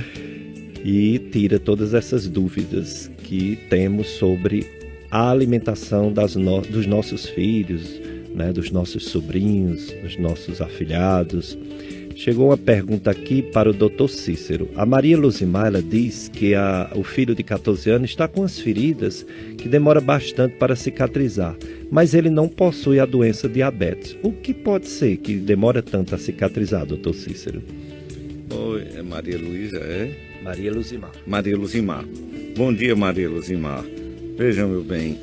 E tira todas essas dúvidas que temos sobre a alimentação dos nossos filhos, né? Dos nossos sobrinhos, dos nossos afilhados. Chegou uma pergunta aqui para o Dr. Cícero. A Maria Luzimar, ela diz que o filho de 14 anos está com as feridas que demora bastante para cicatrizar, mas ele não possui a doença diabetes. O que pode ser que demora tanto a cicatrizar, Dr. Cícero?
Oi, é Maria Luísa, é?
Maria Luzimar.
Maria Luzimar. Bom dia, Maria Luzimar. Veja, meu bem,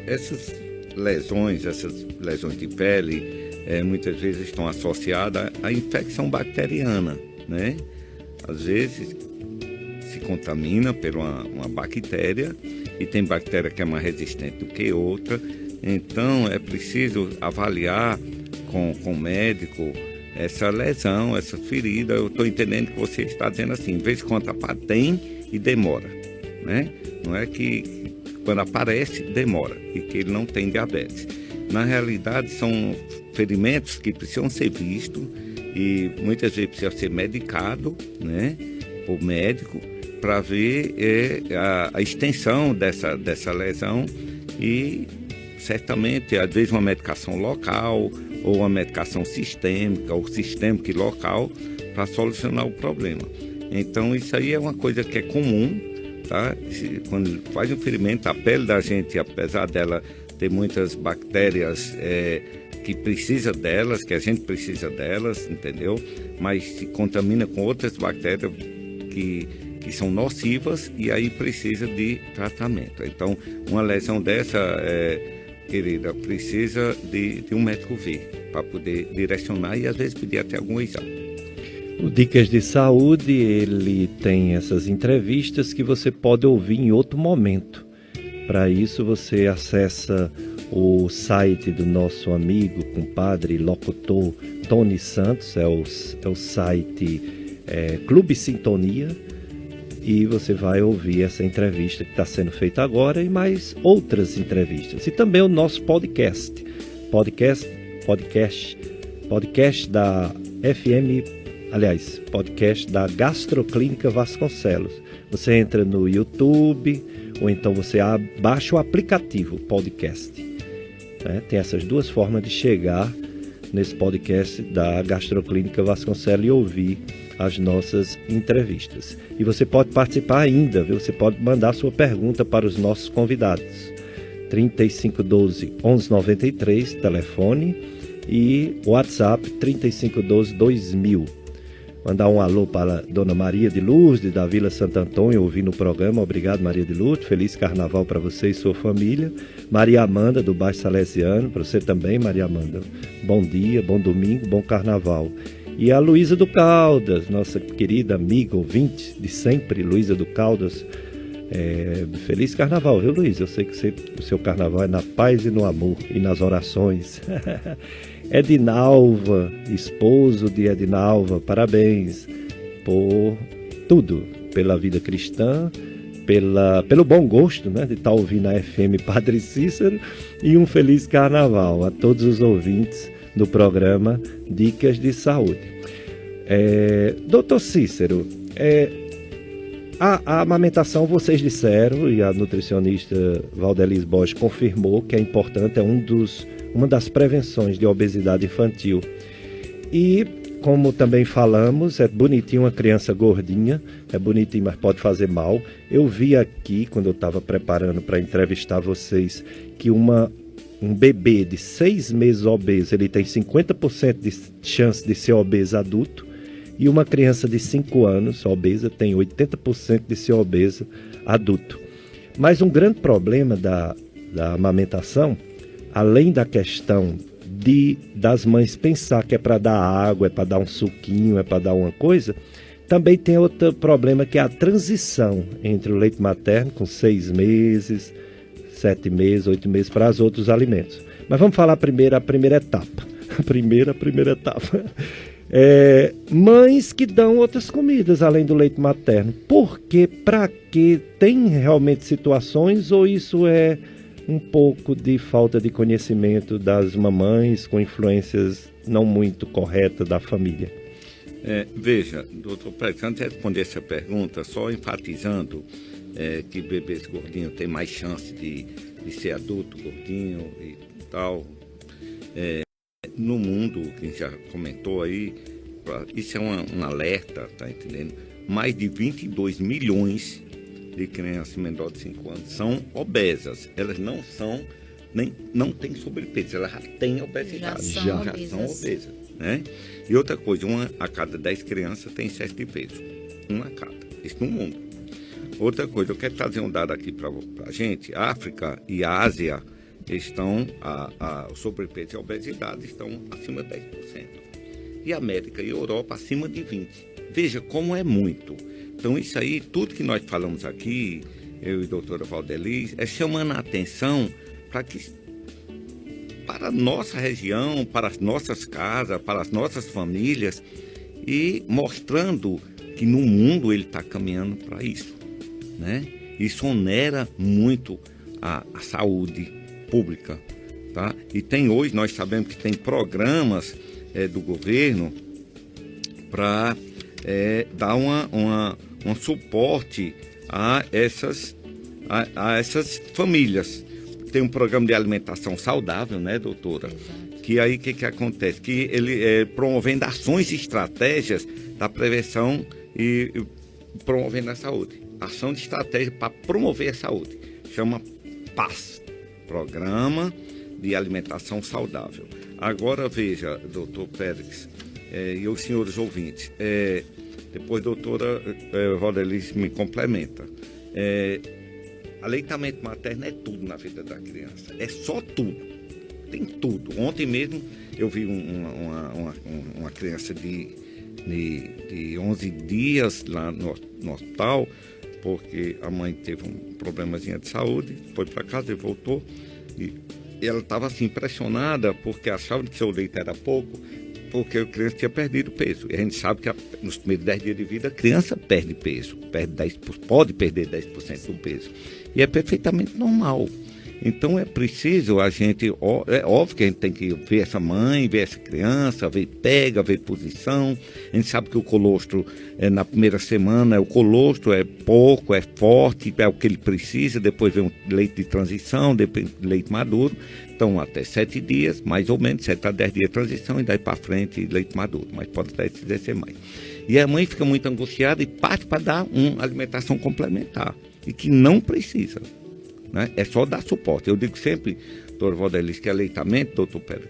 essas lesões de pele, muitas vezes estão associadas à infecção bacteriana, né? Às vezes se contamina por uma bactéria, e tem bactéria que é mais resistente do que outra. Então é preciso avaliar com o médico essa lesão, essa ferida. Eu estou entendendo que você está dizendo assim, de vez em quando tem e demora, né? Não é que quando aparece demora e que ele não tem diabetes. Na realidade são ferimentos que precisam ser vistos e muitas vezes precisa ser medicado, né, por médico, para ver a extensão dessa lesão, e certamente às vezes uma medicação local ou uma medicação sistêmica ou sistêmica e local para solucionar o problema. Então isso aí é uma coisa que é comum, tá? Quando faz um ferimento, a pele da gente, apesar dela ter muitas bactérias que precisa delas, que a gente precisa delas, entendeu? Mas se contamina com outras bactérias que são nocivas, e aí precisa de tratamento. Então, uma lesão dessa, querida, precisa de um médico ver, para poder direcionar e às vezes pedir até algum exame.
O Dicas de Saúde, ele tem essas entrevistas que você pode ouvir em outro momento. Para isso você acessa o site do nosso amigo, compadre, locutor Tony Santos, é o site Clube Sintonia, e você vai ouvir essa entrevista que está sendo feita agora e mais outras entrevistas. E também o nosso podcast da FM, aliás, podcast da Gastroclínica Vasconcelos. Você entra no YouTube ou então você baixa o aplicativo podcast. Tem essas duas formas de chegar nesse podcast da Gastroclínica Vasconcelos e ouvir as nossas entrevistas. E você pode participar ainda, viu? Você pode mandar sua pergunta para os nossos convidados. 3512-1193, telefone, e WhatsApp 3512-2000. Mandar um alô para a Dona Maria de Lourdes, da Vila Santo Antônio, ouvindo o programa. Obrigado, Maria de Lourdes. Feliz Carnaval para você e sua família. Maria Amanda, do bairro Salesiano. Para você também, Maria Amanda. Bom dia, bom domingo, bom Carnaval. E a Luísa do Caldas, nossa querida amiga, ouvinte de sempre, Luísa do Caldas. Feliz Carnaval, viu, Luísa? Eu sei que o seu Carnaval é na paz e no amor e nas orações. Edinalva, esposo de Edinalva, parabéns por tudo, pela vida cristã, pelo bom gosto, né, de estar ouvindo a FM Padre Cícero, e um feliz Carnaval a todos os ouvintes do programa Dicas de Saúde. Doutor Cícero, a amamentação, vocês disseram, e a nutricionista Valdelis Borges confirmou que é importante, uma das prevenções de obesidade infantil. E, como também falamos, é bonitinho uma criança gordinha, é bonitinho, mas pode fazer mal. Eu vi aqui, quando eu estava preparando para entrevistar vocês, que um bebê de 6 meses obeso, ele tem 50% de chance de ser obeso adulto, e uma criança de 5 anos obesa tem 80% de ser obesa adulto. Mas um grande problema da amamentação, além da questão das mães pensar que é para dar água, é para dar um suquinho, é para dar uma coisa, também tem outro problema, que é a transição entre o leite materno com 6 meses, 7 meses, 8 meses para os outros alimentos. Mas vamos falar primeiro a primeira etapa. A primeira etapa. Mães que dão outras comidas além do leite materno. Por quê? Para quê? Tem realmente situações, ou isso é um pouco de falta de conhecimento das mamães com influências não muito corretas da família?
Veja, doutor Pérez, antes de responder essa pergunta, só enfatizando que bebês gordinhos têm mais chance de ser adulto gordinho e tal. No mundo, que a gente já comentou aí, isso é um alerta, tá entendendo? Mais de 22 milhões de crianças menores de 5 anos são obesas. Elas não têm sobrepeso, elas já têm obesidade. Já são obesas, né? E outra coisa, 1 a cada 10 crianças tem excesso de peso. 1 a cada. Isso no mundo. Outra coisa, eu quero trazer um dado aqui para a gente. A África e a Ásia estão, o sobrepeso e a obesidade estão acima de 10%. E a América e a Europa acima de 20%. Veja como é muito. Então isso aí, tudo que nós falamos aqui, eu e a doutora Valdelis, é chamando a atenção para a nossa região, para as nossas casas, para as nossas famílias, e mostrando que no mundo ele está caminhando para isso, né? Isso onera muito a saúde pública, tá? E hoje nós sabemos que tem programas do governo para dar um suporte a essas famílias. Tem um programa de alimentação saudável, né, doutora?
Exato.
Que aí o que acontece? Que ele promovendo ações e estratégias da prevenção e promovendo a saúde. Ação de estratégia para promover a saúde. Chama PAS, Programa de Alimentação Saudável. Agora veja, doutor Pérez, e os senhores ouvintes, depois a doutora Valdelis me complementa. Aleitamento materno é tudo na vida da criança, é só tudo, tem tudo. Ontem mesmo eu vi uma criança de 11 dias lá no hospital, porque a mãe teve um problemazinho de saúde, foi para casa e voltou, e ela estava assim impressionada porque achava que seu leite era pouco, porque a criança tinha perdido peso. E a gente sabe que nos primeiros 10 dias de vida a criança perde peso, pode perder 10% do peso. E é perfeitamente normal. Então é preciso a gente, é óbvio que a gente tem que ver essa mãe, ver essa criança, ver pega, ver posição. A gente sabe que o colostro, na primeira semana, o colostro é pouco, é forte, é o que ele precisa, depois vem um leite de transição, depois leite maduro. Então até 7 dias, mais ou menos, 7 a 10 dias de transição e daí para frente leite maduro, mas pode até ser mais. E a mãe fica muito angustiada e parte para dar uma alimentação complementar, e que não precisa. Né? É só dar suporte. Eu digo sempre, doutor Valdelis, que é aleitamento, doutor Pedro,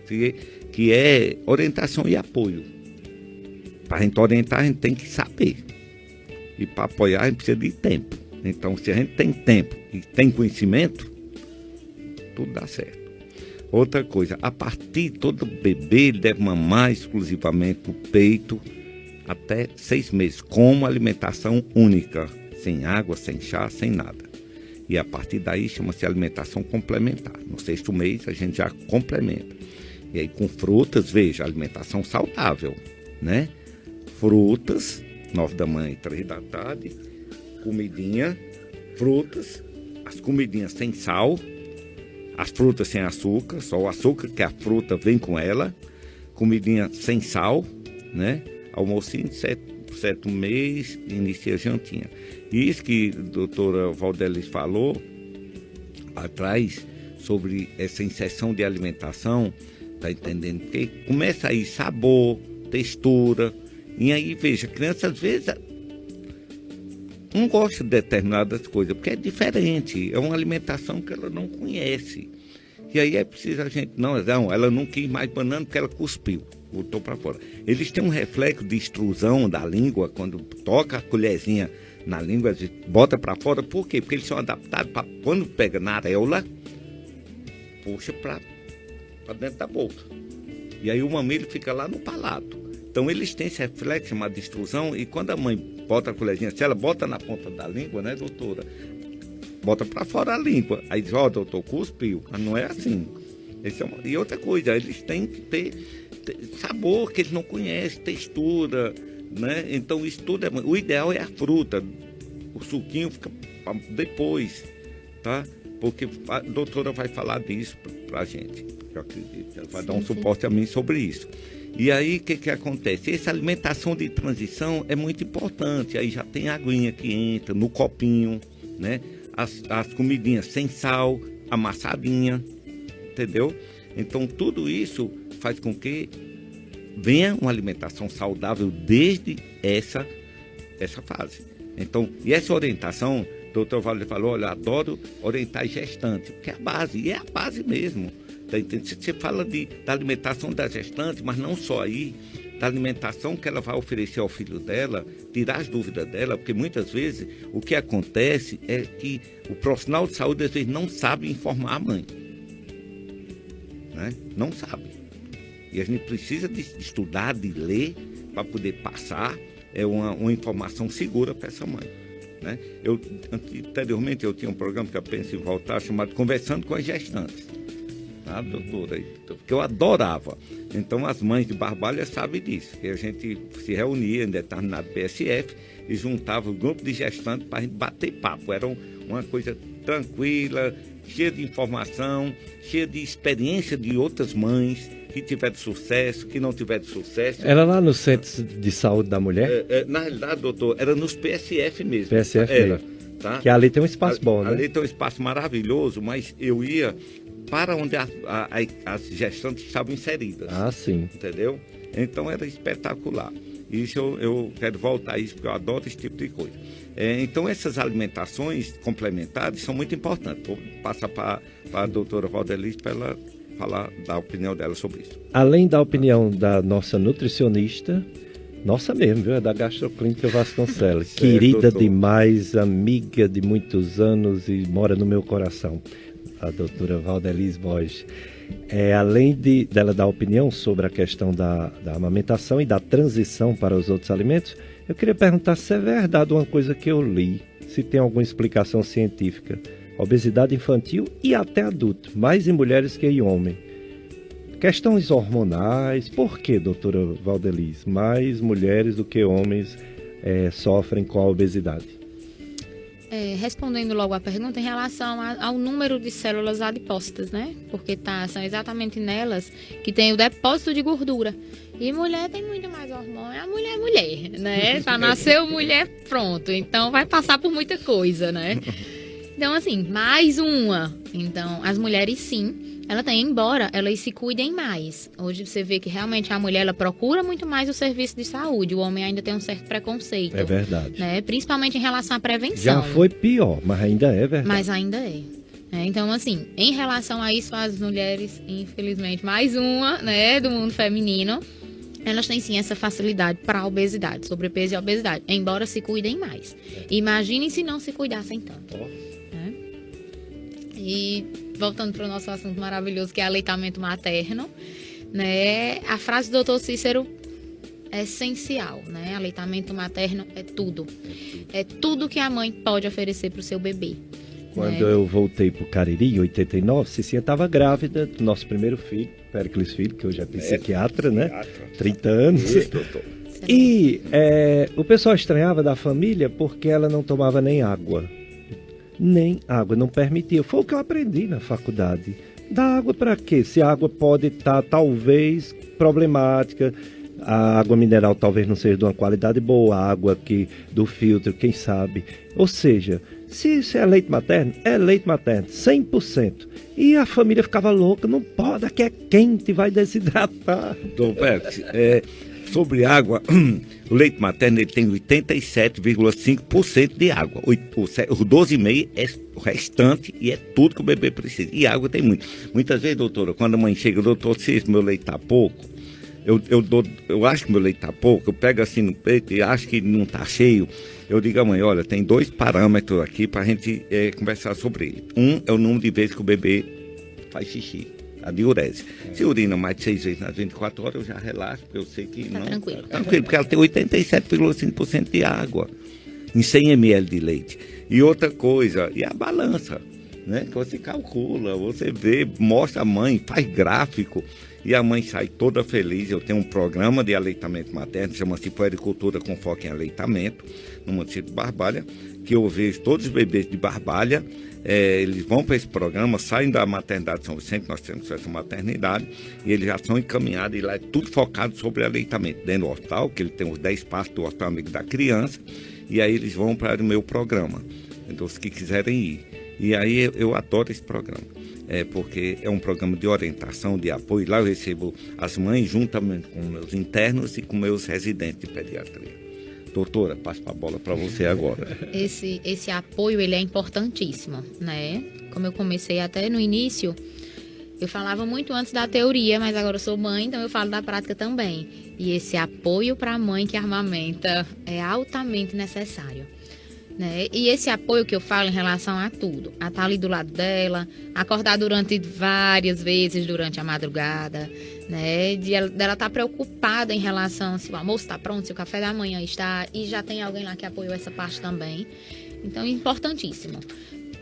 que é orientação e apoio. Para a gente orientar, a gente tem que saber. E para apoiar, a gente precisa de tempo. Então, se a gente tem tempo e tem conhecimento, tudo dá certo. Outra coisa, a partir de todo bebê, ele deve mamar exclusivamente no peito até 6 meses, com uma alimentação única, sem água, sem chá, sem nada. E a partir daí chama-se alimentação complementar. No 6º mês a gente já complementa. E aí com frutas, veja, alimentação saudável, né? Frutas, 9 da manhã e 3 da tarde, comidinha, frutas, as comidinhas sem sal, as frutas sem açúcar, só o açúcar que a fruta vem com ela, comidinha sem sal, né? Almocinho de 7º mês, inicia a jantinha. E isso que a doutora Valdelis falou atrás sobre essa inserção de alimentação, tá entendendo? Porque começa aí sabor, textura, e aí, veja, a criança às vezes não gosta de determinadas coisas, porque é diferente, é uma alimentação que ela não conhece. E aí é preciso a gente, não, ela não quis mais banana porque ela cuspiu, botou para fora. Eles têm um reflexo de extrusão da língua, quando toca a colherzinha na língua, bota para fora. Por quê? Porque eles são adaptados para, quando pega na areola, puxa para dentro da boca. E aí o mamilo fica lá no palato. Então eles têm esse reflexo chamado de extrusão, e quando a mãe bota a colherzinha, se ela bota na ponta da língua, né, doutora? Bota para fora a língua. Aí diz, doutor, cuspiu. Mas não é assim. E outra coisa, eles têm que ter sabor que eles não conhecem, textura, né? Então isso tudo o ideal é a fruta. O suquinho fica depois, tá? Porque a doutora vai falar disso pra gente, eu acredito. Ela vai dar um suporte a mim sobre isso. E aí, o que acontece? Essa alimentação de transição é muito importante. Aí já tem a aguinha que entra no copinho, né? As comidinhas sem sal, amassadinha, entendeu? Então, tudo isso faz com que venha uma alimentação saudável desde essa fase. Então, e essa orientação, o doutor Valdelis falou, olha, adoro orientar gestante, porque é a base, e é a base mesmo. Você fala da alimentação da gestante, mas não só aí, da alimentação que ela vai oferecer ao filho dela, tirar as dúvidas dela, porque muitas vezes o que acontece é que o profissional de saúde às vezes não sabe informar a mãe, né? Não sabe. E a gente precisa de estudar, de ler, para poder passar uma informação segura para essa mãe, né? Anteriormente eu tinha um programa que eu penso em voltar, chamado Conversando com as Gestantes. Ah, doutora, porque eu adorava. Então as mães de Barbalha sabem disso, que a gente se reunia em determinado PSF e juntava o grupo de gestantes para a gente bater papo. Era uma coisa tranquila, cheia de informação, cheia de experiência de outras mães que tiveram sucesso, que não tiveram sucesso.
Era lá no Centro de Saúde da Mulher?
Na realidade, doutor, era nos PSF mesmo.
PSF era, tá? Que ali tem um espaço bom, né? Ali
tem um espaço maravilhoso, mas eu ia para onde as gestantes estavam inseridas.
Ah, sim.
Entendeu? Então era espetacular. Isso eu quero voltar a isso, porque eu adoro esse tipo de coisa. Então essas alimentações complementares são muito importantes. Vou passar para a doutora Valdelis para ela falar da opinião dela sobre isso.
Além da opinião da nossa nutricionista, nossa mesmo, viu? É da Gastroclínica Vasconcelos.
Certo,
querida
doutor.
Demais, amiga de muitos anos e mora no meu coração. A doutora Valdelis Borges. Além dela dar opinião sobre a questão da amamentação e da transição para os outros alimentos, eu queria perguntar se é verdade uma coisa que eu li, se tem alguma explicação científica. Obesidade infantil e até adulto, mais em mulheres que em homens. Questões hormonais, por que, doutora Valdeliz, mais mulheres do que homens sofrem com a obesidade?
Respondendo logo a pergunta, em relação ao número de células adipócitas, né? Porque são exatamente nelas que tem o depósito de gordura. E mulher tem muito mais hormônio, a mulher é mulher, né? Já nasceu mulher, pronto. Então vai passar por muita coisa, né? Então, assim, mais uma. Então, as mulheres, sim, ela tem, embora elas se cuidem mais. Hoje você vê que realmente a mulher, ela procura muito mais o serviço de saúde. O homem ainda tem um certo preconceito.
É verdade.
Né? Principalmente em relação à prevenção.
Já foi pior, mas ainda é verdade.
Mas ainda é. Então, assim, em relação a isso, as mulheres, infelizmente, mais uma, né, do mundo feminino, elas têm sim essa facilidade para a obesidade, sobrepeso e obesidade, embora se cuidem mais. Imaginem se não se cuidassem tanto. E voltando para o nosso assunto maravilhoso, que é aleitamento materno, né? A frase do Dr. Cícero é essencial, né? Aleitamento materno é tudo. É tudo que a mãe pode oferecer para o seu bebê.
Quando eu voltei para o Cariri, em 89, Cicinha estava grávida do nosso primeiro filho, Péricles Filho, que hoje é psiquiatra, né? 30 anos.
Isso, doutor.
E o pessoal estranhava da família porque ela não tomava nem água. Nem água, não permitia. Foi o que eu aprendi na faculdade. Dar água para quê? Se a água pode estar, talvez, problemática, a água mineral talvez não seja de uma qualidade boa, a água aqui do filtro, quem sabe. Ou seja, se isso é leite materno, 100%. E a família ficava louca, não pode, aqui é quente, vai desidratar.
Doutor Pérez, sobre água, o leite materno ele tem 87,5% de água. O 12,5% é o restante e é tudo que o bebê precisa. E água tem muito. Muitas vezes, doutora, quando a mãe chega, doutor, se meu leite está pouco, eu acho que meu leite está pouco, eu pego assim no peito e acho que não está cheio. Eu digo à mãe, olha, tem 2 parâmetros aqui para a gente conversar sobre ele. Um é o número de vezes que o bebê faz xixi. A diurese. Se urina mais de 6 vezes nas 24 horas, eu já relaxo, porque eu sei que
tá
não...
Tranquilo.
Tranquilo, porque ela tem 87,5% de água em 100 ml de leite. E outra coisa, e a balança, né? Que você calcula, você vê, mostra a mãe, faz gráfico, e a mãe sai toda feliz. Eu tenho um programa de aleitamento materno, chama-se Puericultura com Foco em Aleitamento, no município de Barbalha, que eu vejo todos os bebês de Barbalha. Eles vão para esse programa, saem da maternidade de São Vicente, nós temos essa maternidade, e eles já são encaminhados, e lá é tudo focado sobre aleitamento, dentro do hospital, que ele tem os 10 passos do Hospital Amigo da Criança, e aí eles vão para o meu programa, então os que quiserem ir. E aí eu adoro esse programa, porque é um programa de orientação, de apoio, lá eu recebo as mães juntamente com meus internos e com meus residentes de pediatria. Doutora, passo a bola para você agora.
Esse apoio, ele é importantíssimo, né? Como eu comecei até no início, eu falava muito antes da teoria, mas agora eu sou mãe, então eu falo da prática também. E esse apoio para a mãe que amamenta é altamente necessário, né? E esse apoio que eu falo em relação a tudo, a estar ali do lado dela, acordar durante várias vezes durante a madrugada, né? Dela estar preocupada em relação se o almoço está pronto, se o café da manhã está, e já tem alguém lá que apoiou essa parte também. Então, é importantíssimo.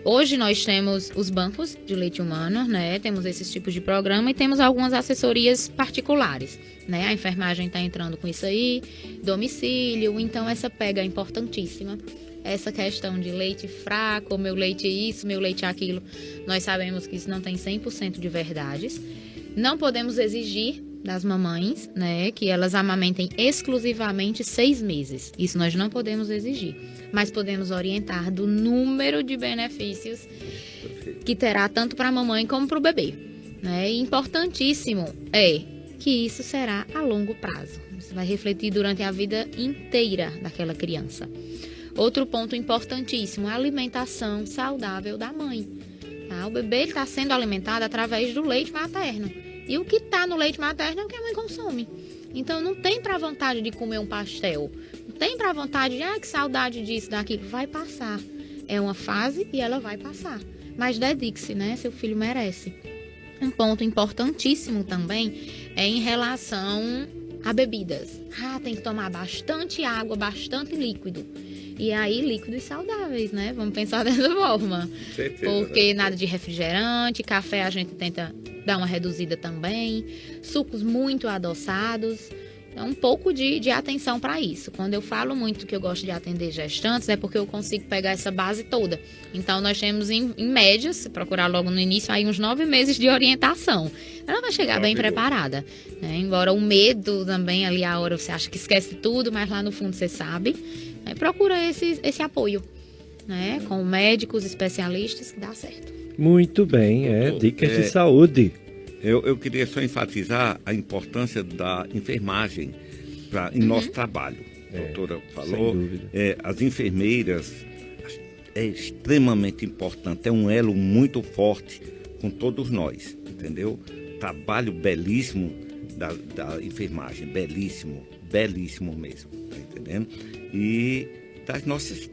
Hoje nós temos os bancos de leite humano, né? Temos esses tipos de programa e temos algumas assessorias particulares, né? A enfermagem está entrando com isso aí, domicílio, então essa pega é importantíssima. Essa questão de leite fraco, meu leite isso, meu leite aquilo, nós sabemos que isso não tem 100% de verdades. Não podemos exigir das mamães, né, que elas amamentem exclusivamente 6 meses. Isso nós não podemos exigir. Mas podemos orientar do número de benefícios que terá tanto para a mamãe como para o bebê, né? E importantíssimo é que isso será a longo prazo. Isso vai refletir durante a vida inteira daquela criança. Outro ponto importantíssimo, a alimentação saudável da mãe. Tá? O bebê está sendo alimentado através do leite materno. E o que está no leite materno é o que a mãe consome. Então, não tem para vontade de comer um pastel. Não tem para vontade de, que saudade disso, daquilo. Vai passar. É uma fase e ela vai passar. Mas dedique-se, né? Seu filho merece. Um ponto importantíssimo também é em relação a bebidas. Tem que tomar bastante água, bastante líquido. E aí, líquidos saudáveis, né? Vamos pensar dessa forma.
Certeza,
Porque nada de refrigerante, café a gente tenta dar uma reduzida também, sucos muito adoçados. Então, um pouco de atenção para isso. Quando eu falo muito que eu gosto de atender gestantes, é porque eu consigo pegar essa base toda. Então, nós temos, em média, se procurar logo no início, aí uns 9 meses de orientação. Ela vai chegar bem preparada, né? Embora o medo também, ali a hora você acha que esquece tudo, mas lá no fundo você sabe. Né? Procura esse apoio, né? Com médicos, especialistas, que dá certo.
Muito bem, dicas de saúde.
Eu queria só enfatizar a importância da enfermagem em nosso trabalho. A doutora falou, as enfermeiras é extremamente importante, é um elo muito forte com todos nós, entendeu? Trabalho belíssimo da enfermagem, belíssimo mesmo, tá entendendo? E das nossas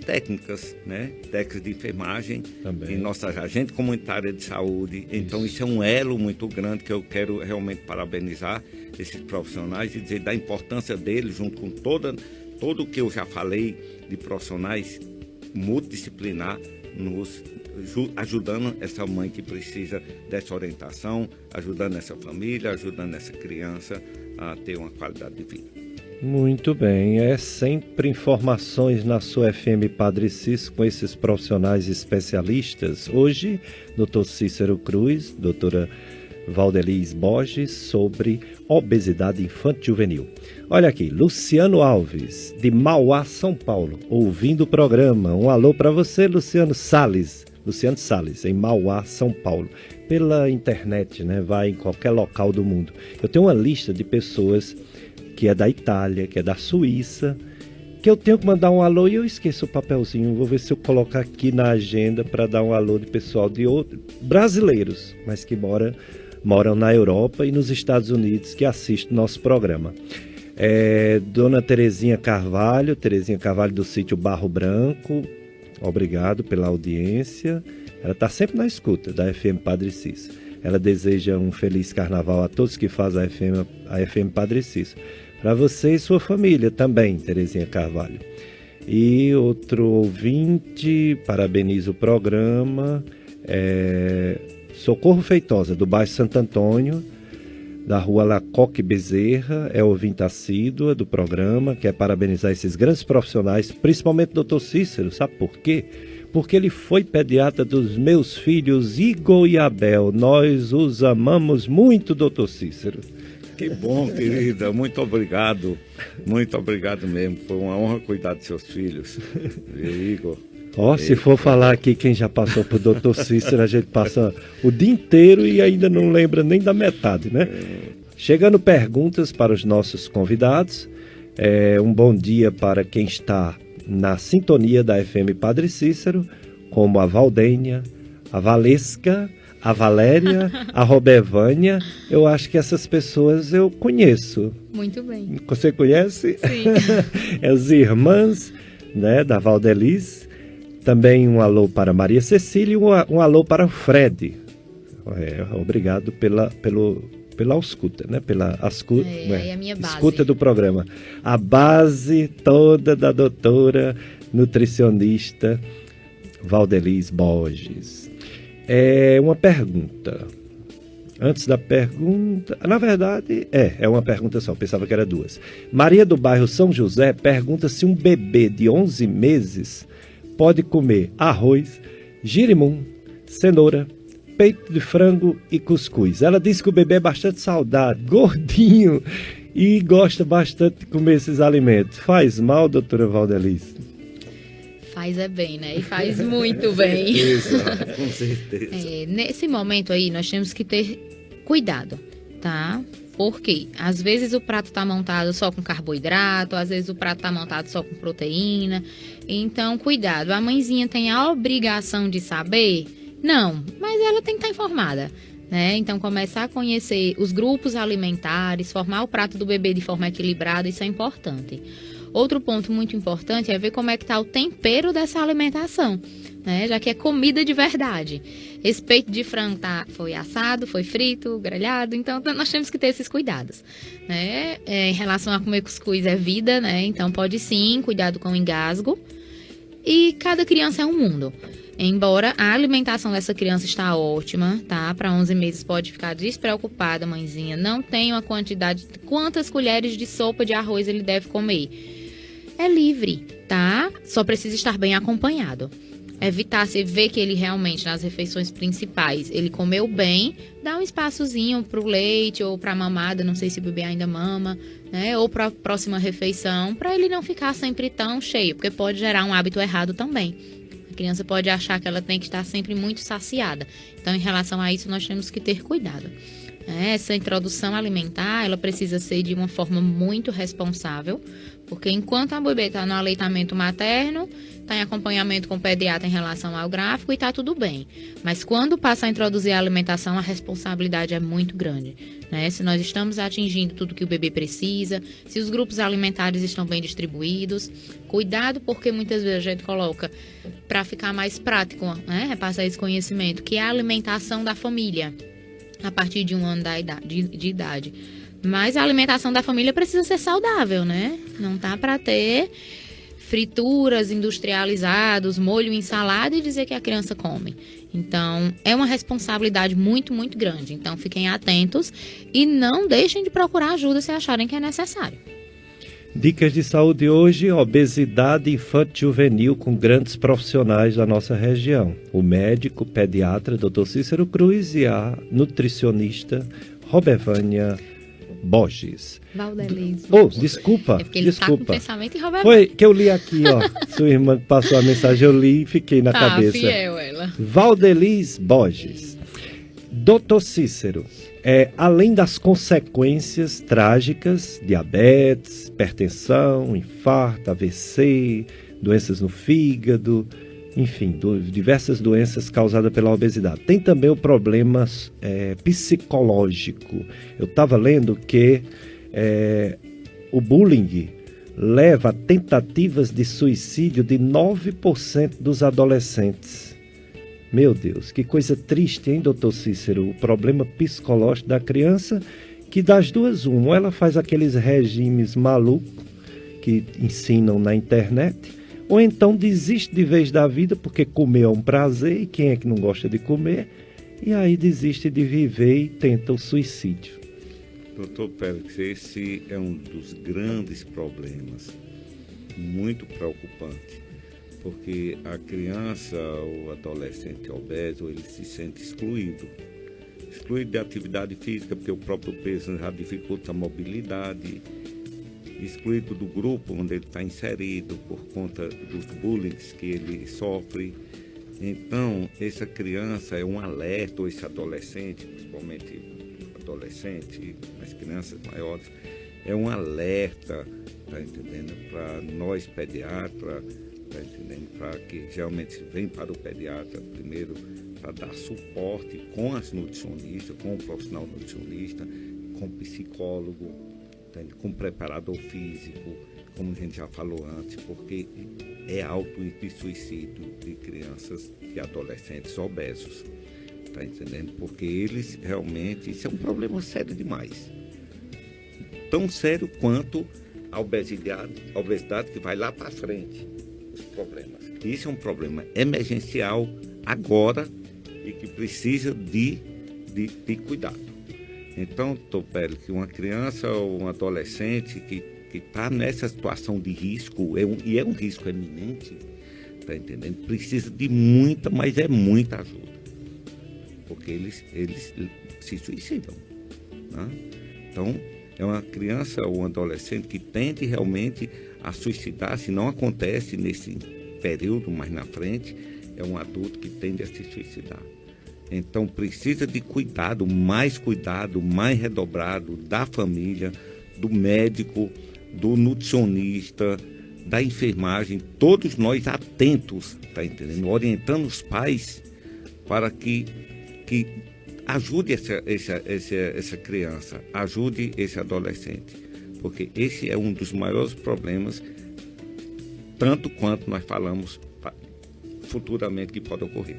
técnicas, né? Técnicas de enfermagem também. Em nossa agente comunitária de saúde. Então isso é um elo muito grande que eu quero realmente parabenizar esses profissionais e dizer da importância deles junto com todo o que eu já falei de profissionais multidisciplinar ajudando essa mãe que precisa dessa orientação, ajudando essa família, ajudando essa criança a ter uma qualidade de vida.
Muito bem, sempre informações na sua FM Padre Cícero com esses profissionais especialistas. Hoje, Dr. Cícero Cruz, doutora Valdelis Borges, sobre obesidade infanto-juvenil. Olha aqui, Luciano Alves, de Mauá, São Paulo, ouvindo o programa. Um alô para você, Luciano Salles, em Mauá, São Paulo. Pela internet, né? Vai em qualquer local do mundo. Eu tenho uma lista de pessoas que é da Itália, que é da Suíça, que eu tenho que mandar um alô e eu esqueço o papelzinho. Vou ver se eu coloco aqui na agenda para dar um alô de pessoal de outros brasileiros, mas que moram na Europa e nos Estados Unidos, que assistem nosso programa. Dona Terezinha Carvalho do sítio Barro Branco, obrigado pela audiência. Ela está sempre na escuta da FM Padre Cícero. Ela deseja um feliz carnaval a todos que fazem a FM Padre Cícero. Para você e sua família também, Terezinha Carvalho. E outro ouvinte, parabeniza o programa, Socorro Feitosa, do bairro Santo Antônio, da rua Lacoque Bezerra, é ouvinte assídua do programa, quer parabenizar esses grandes profissionais, principalmente o Dr. Cícero, sabe por quê? Porque ele foi pediatra dos meus filhos Igor e Abel. Nós os amamos muito, Dr. Cícero.
Que bom, querida. Muito obrigado. Muito obrigado mesmo. Foi uma honra cuidar de seus filhos. Igor.
Se for falar aqui quem já passou por Dr. Cícero, a gente passa o dia inteiro e ainda não lembra nem da metade, né? Chegando perguntas para os nossos convidados. Um bom dia para quem está na sintonia da FM Padre Cícero, como a Valdênia, a Valesca, a Valéria, a Robevânia. Eu acho que essas pessoas eu conheço.
Muito bem.
Você conhece?
Sim.
As irmãs, né, da Valdelis. Também um alô para Maria Cecília e um alô para o Fred. Obrigado pela escuta, né?
É a minha base.
Escuta do programa. A base toda da doutora nutricionista Valdelis Borges. Uma pergunta. Antes da pergunta... Na verdade, é uma pergunta só. Pensava que era duas. Maria do bairro São José pergunta se um bebê de 11 meses pode comer arroz, girimum, cenoura, peito de frango e cuscuz. Ela diz que o bebê é bastante saudável, gordinho e gosta bastante de comer esses alimentos. Faz mal, doutora Valdelis?
Faz bem, né? E faz muito bem.
Com certeza.
Nesse momento aí, nós temos que ter cuidado, tá? Porque às vezes o prato está montado só com carboidrato, às vezes o prato está montado só com proteína. Então, cuidado. A mãezinha tem a obrigação de saber? Não, mas ela tem que estar informada, né? Então, começar a conhecer os grupos alimentares, formar o prato do bebê de forma equilibrada, isso é importante. Outro ponto muito importante é ver como é que está o tempero dessa alimentação, né? Já que é comida de verdade. Esse peito de frango foi assado, foi frito, grelhado, então nós temos que ter esses cuidados, né? Em relação a comer cuscuz é vida, né? Então pode sim, cuidado com o engasgo. E cada criança é um mundo. Embora a alimentação dessa criança está ótima, tá? Para 11 meses pode ficar despreocupada, mãezinha. Não tem uma quantidade, quantas colheres de sopa de arroz ele deve comer. É livre, tá? Só precisa estar bem acompanhado. Evitar, se ver que ele realmente, nas refeições principais, ele comeu bem, dá um espaçozinho pro leite ou pra mamada, não sei se o bebê ainda mama, né? Ou pra próxima refeição, para ele não ficar sempre tão cheio, porque pode gerar um hábito errado também. A criança pode achar que ela tem que estar sempre muito saciada. Então, em relação a isso, nós temos que ter cuidado. Essa introdução alimentar, ela precisa ser de uma forma muito responsável, porque enquanto a bebê está no aleitamento materno, está em acompanhamento com o pediatra em relação ao gráfico e está tudo bem. Mas quando passa a introduzir a alimentação, a responsabilidade é muito grande, né? Se nós estamos atingindo tudo que o bebê precisa, se os grupos alimentares estão bem distribuídos, cuidado porque muitas vezes a gente coloca, para ficar mais prático, né? Repassar esse conhecimento, que é a alimentação da família, a partir de 1 ano de idade. Mas a alimentação da família precisa ser saudável, né? Não tá para ter frituras industrializadas, molho em salada e dizer que a criança come. Então, é uma responsabilidade muito, muito grande. Então, fiquem atentos e não deixem de procurar ajuda se acharem que é necessário.
Dicas de saúde hoje, obesidade infantil juvenil com grandes profissionais da nossa região. O médico pediatra Dr. Cícero Cruz e a nutricionista Robevânia Borges.
Valdelis.
Desculpa.
É porque ele tá com pensamento em Robevânia.
Foi que eu li aqui, ó. Sua irmã passou a mensagem, eu li e fiquei na cabeça.
Fiel ela.
Valdelis Borges. Dr. Cícero, além das consequências trágicas, diabetes, hipertensão, infarto, AVC, doenças no fígado, enfim, diversas doenças causadas pela obesidade. Tem também o problema psicológico. Eu estava lendo que o bullying leva a tentativas de suicídio de 9% dos adolescentes. Meu Deus, que coisa triste, hein, doutor Cícero? O problema psicológico da criança, que das duas, ou ela faz aqueles regimes malucos que ensinam na internet, ou então desiste de vez da vida, porque comer é um prazer, e quem é que não gosta de comer? E aí desiste de viver e tenta o suicídio.
Doutor Pérez, esse é um dos grandes problemas, muito preocupante. Porque a criança ou adolescente obeso, ele se sente excluído de atividade física, porque o próprio peso já dificulta a mobilidade, excluído do grupo onde ele está inserido por conta dos bullying que ele sofre. Então, essa criança é um alerta, ou esse adolescente, principalmente adolescente, as crianças maiores, é um alerta, tá entendendo? Para nós pediatras, tá entendendo? Para que realmente vem para o pediatra primeiro para dar suporte com as nutricionistas, com o profissional nutricionista, com o psicólogo, tá, com o preparador físico, como a gente já falou antes, porque é alto índice de suicídio de crianças e adolescentes obesos, tá entendendo? Porque eles realmente, isso é um problema sério demais, tão sério quanto a obesidade que vai lá para frente. Problemas. Isso é um problema emergencial agora e que precisa de cuidado. Então, doutor Pérez, que uma criança ou um adolescente que está nessa situação de risco, e é um risco eminente, tá entendendo? Precisa de muita, mas é muita ajuda. Porque eles se suicidam, né? Então, é uma criança ou um adolescente que tende realmente a suicidar, se não acontece nesse período, mais na frente, é um adulto que tende a se suicidar. Então precisa de cuidado mais redobrado da família, do médico, do nutricionista, da enfermagem, todos nós atentos, tá entendendo? Orientando os pais para que ajude essa criança, ajude esse adolescente. Porque esse é um dos maiores problemas tanto quanto nós falamos futuramente que pode ocorrer.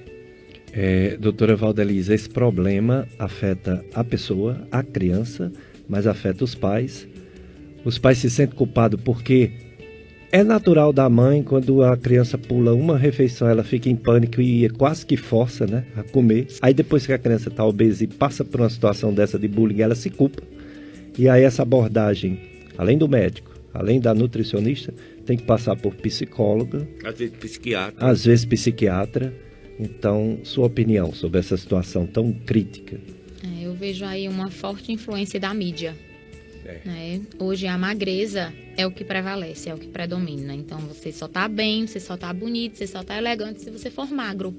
Doutora Valdelize, esse problema afeta a pessoa, a criança, mas afeta os pais. Os pais se sentem culpados porque é natural da mãe, quando a criança pula uma refeição, ela fica em pânico e quase que força, né, a comer. Aí depois que a criança está obesa e passa por uma situação dessa de bullying, ela se culpa. E aí essa abordagem, além do médico, além da nutricionista, tem que passar por psicóloga. Às vezes psiquiatra. Então, sua opinião sobre essa situação tão crítica?
Eu vejo aí uma forte influência da mídia. Hoje a magreza é o que prevalece, é o que predomina. Então você só tá bem, você só tá bonito, você só tá elegante se você for magro.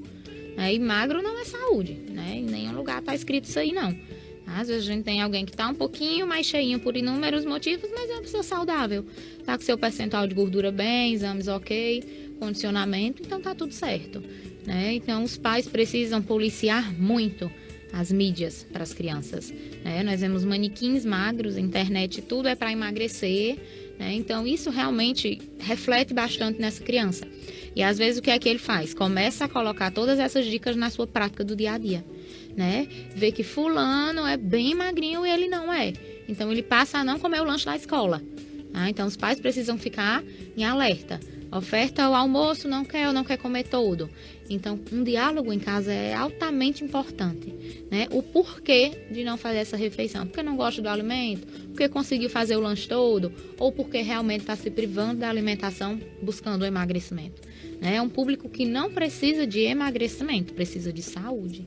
E magro não é saúde, em nenhum lugar tá escrito isso aí não. Às vezes a gente tem alguém que tá um pouquinho mais cheinho por inúmeros motivos, mas é uma pessoa saudável. Tá com seu percentual de gordura bem, exames ok, condicionamento, então tá tudo certo. Então os pais precisam policiar muito as mídias para as crianças. Nós vemos manequins magros, internet, tudo é para emagrecer. Então isso realmente reflete bastante nessa criança. E às vezes o que é que ele faz? Começa a colocar todas essas dicas na sua prática do dia a dia. Vê que fulano é bem magrinho e ele não é. Então ele passa a não comer o lanche da escola. Então os pais precisam ficar em alerta. Oferta o almoço, não quer comer todo. Então, um diálogo em casa é altamente importante. O porquê de não fazer essa refeição. Porque não gosta do alimento, porque conseguiu fazer o lanche todo, ou porque realmente está se privando da alimentação buscando o emagrecimento. É um público que não precisa de emagrecimento, precisa de saúde.